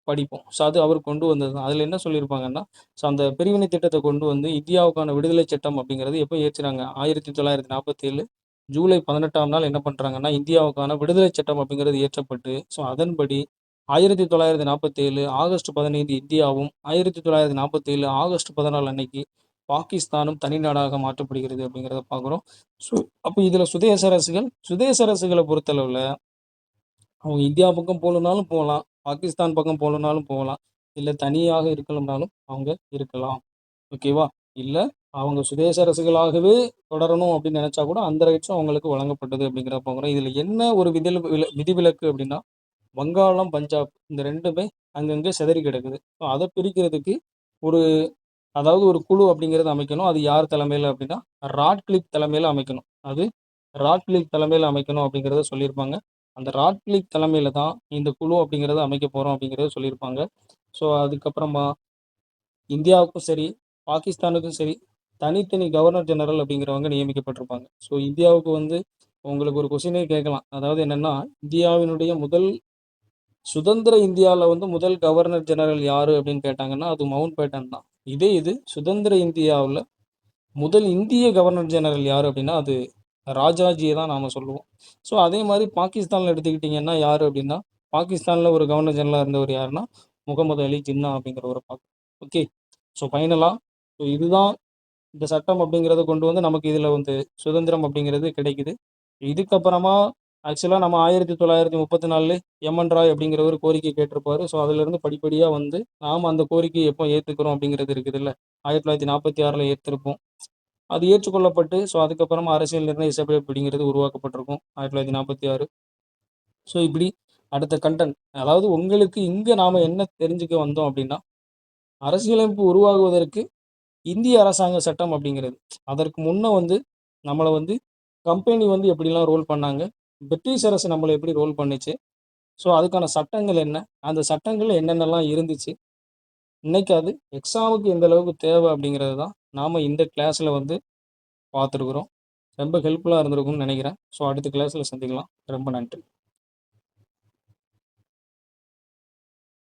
படிப்போம். ஸோ அது அவர் கொண்டு வந்தது தான். அதுல என்ன சொல்லியிருப்பாங்கன்னா, ஸோ அந்த பிரிவினை திட்டத்தை கொண்டு வந்து இந்தியாவுக்கான விடுதலை சட்டம் அப்படிங்கிறது எப்போ ஏற்றுறாங்க? 1947 ஜூலை 18ஆம் நாள் என்ன பண்றாங்கன்னா, இந்தியாவுக்கான விடுதலை சட்டம் அப்படிங்கிறது இயற்றப்பட்டு, ஸோ அதன்படி 1947 ஆகஸ்ட் 15 இந்தியாவும், 1947 ஆகஸ்ட் 14 அன்னைக்கு பாகிஸ்தானும் தனி நாடாக மாற்றப்படுகிறது அப்படிங்கிறத பார்க்குறோம். ஸோ அப்போ இதில் சுதேச அரசுகளை பொறுத்தளவில் அவங்க இந்தியா பக்கம் போகணுன்னாலும் போகலாம், பாகிஸ்தான் பக்கம் போகணுன்னாலும் போகலாம், இல்லை தனியாக இருக்கணும்னாலும் அவங்க இருக்கலாம். ஓகேவா? இல்லை அவங்க சுதேச அரசுகளாகவே தொடரணும் அப்படின்னு நினைச்சா கூட அந்த ரைட்ஸும் அவங்களுக்கு வழங்கப்பட்டது அப்படிங்கிற பார்க்குறோம். இதில் என்ன ஒரு விதிவிலக்கு அப்படின்னா, வங்காளம், பஞ்சாப் இந்த 2மே அங்கங்கே சிதறி கிடக்குது. ஸோ அதை பிரிக்கிறதுக்கு ஒரு அதாவது ஒரு குழு அப்படிங்கிறது அமைக்கணும். அது யார் தலைமையில அப்படின்னா, ராட்க்ளிஃப் தலைமையில அமைக்கணும். அது ராட்க்ளிஃப் தலைமையில அமைக்கணும் அப்படிங்கிறத சொல்லியிருப்பாங்க. அந்த ராட்க்ளிஃப் தலைமையில தான் இந்த குழு அப்படிங்கிறத அமைக்க போறோம் அப்படிங்கிறத சொல்லியிருப்பாங்க. ஸோ அதுக்கப்புறமா இந்தியாவுக்கும் சரி, பாகிஸ்தானுக்கும் சரி, தனித்தனி கவர்னர் ஜெனரல் அப்படிங்கிறவங்க நியமிக்கப்பட்டிருப்பாங்க. ஸோ இந்தியாவுக்கு வந்து உங்களுக்கு ஒரு கொஸ்டினே கேட்கலாம். அதாவது என்னன்னா, இந்தியாவினுடைய சுதந்திர இந்தியால வந்து முதல் கவர்னர் ஜெனரல் யாரு அப்படின்னு கேட்டாங்கன்னா, அது மவுண்ட் பேட்டன் தான். இது சுதந்திர இந்தியாவுல முதல் இந்திய கவர்னர் ஜெனரல் யாரு அப்படின்னா, அது ராஜாஜிய தான் நாம சொல்லுவோம். ஸோ அதே மாரி பாகிஸ்தான்ல எடுத்துக்கிட்டீங்கன்னா யாரு அப்படின்னா, பாகிஸ்தான்ல ஒரு கவர்னர் ஜெனரலா இருந்தவர் யாருன்னா, முகமது அலி ஜின்னா அப்படிங்கிறவர பார்க்குறோம். ஓகே. ஸோ ஃபைனலா இதுதான் இந்த சட்டம் அப்படிங்கிறத கொண்டு வந்து நமக்கு இதில வந்து சுதந்திரம் அப்படிங்கிறது கிடைக்குது. இதுக்கப்புறமா ஆக்சுவலா நம்ம 1934 எம்.என். ராய் அப்படிங்கிறவரு கோரிக்கை கேட்டிருப்பாரு. ஸோ அதிலிருந்து படிப்படியா வந்து நாம அந்த கோரிக்கைய எப்போ ஏத்துக்கிறோம் அப்படிங்கிறது இருக்குதுல்ல. 1946ல ஏத்திருப்போம். அது ஏற்றுக்கொள்ளப்பட்டு ஸோ அதுக்கப்புறமா அரசியல் நிர்ணய சபை அப்படிங்கிறது உருவாக்கப்பட்டிருக்கும் 1946. ஸோ இப்படி அடுத்த கன்டென்ட் அதாவது உங்களுக்கு இங்க நாம என்ன தெரிஞ்சுக்க வந்தோம் அப்படின்னா, அரசியலமைப்பு உருவாகுவதற்கு இந்திய அரசாங்க சட்டம் அப்படிங்கிறது. அதற்கு முன்ன வந்து நம்மள வந்து கம்பெனி வந்து எப்படிலாம் ரோல் பண்ணாங்க. பிரிட்டிஷ் அரசு நம்மள எப்படி ரோல் பண்ணுச்சு. ஸோ அதுக்கான சட்டங்கள் என்ன? அந்த சட்டங்கள்ல என்னென்னலாம் இருந்துச்சு? இன்னைக்கு அது எக்ஸாமுக்கு எந்த அளவுக்கு தேவை அப்படிங்கிறது தான் நாம இந்த கிளாஸ்ல வந்து பார்த்துருக்குறோம். ரொம்ப ஹெல்ப்ஃபுல்லா இருந்திருக்கும்னு நினைக்கிறேன். ஸோ அடுத்த கிளாஸ்ல சந்திக்கலாம். ரொம்ப நன்றி.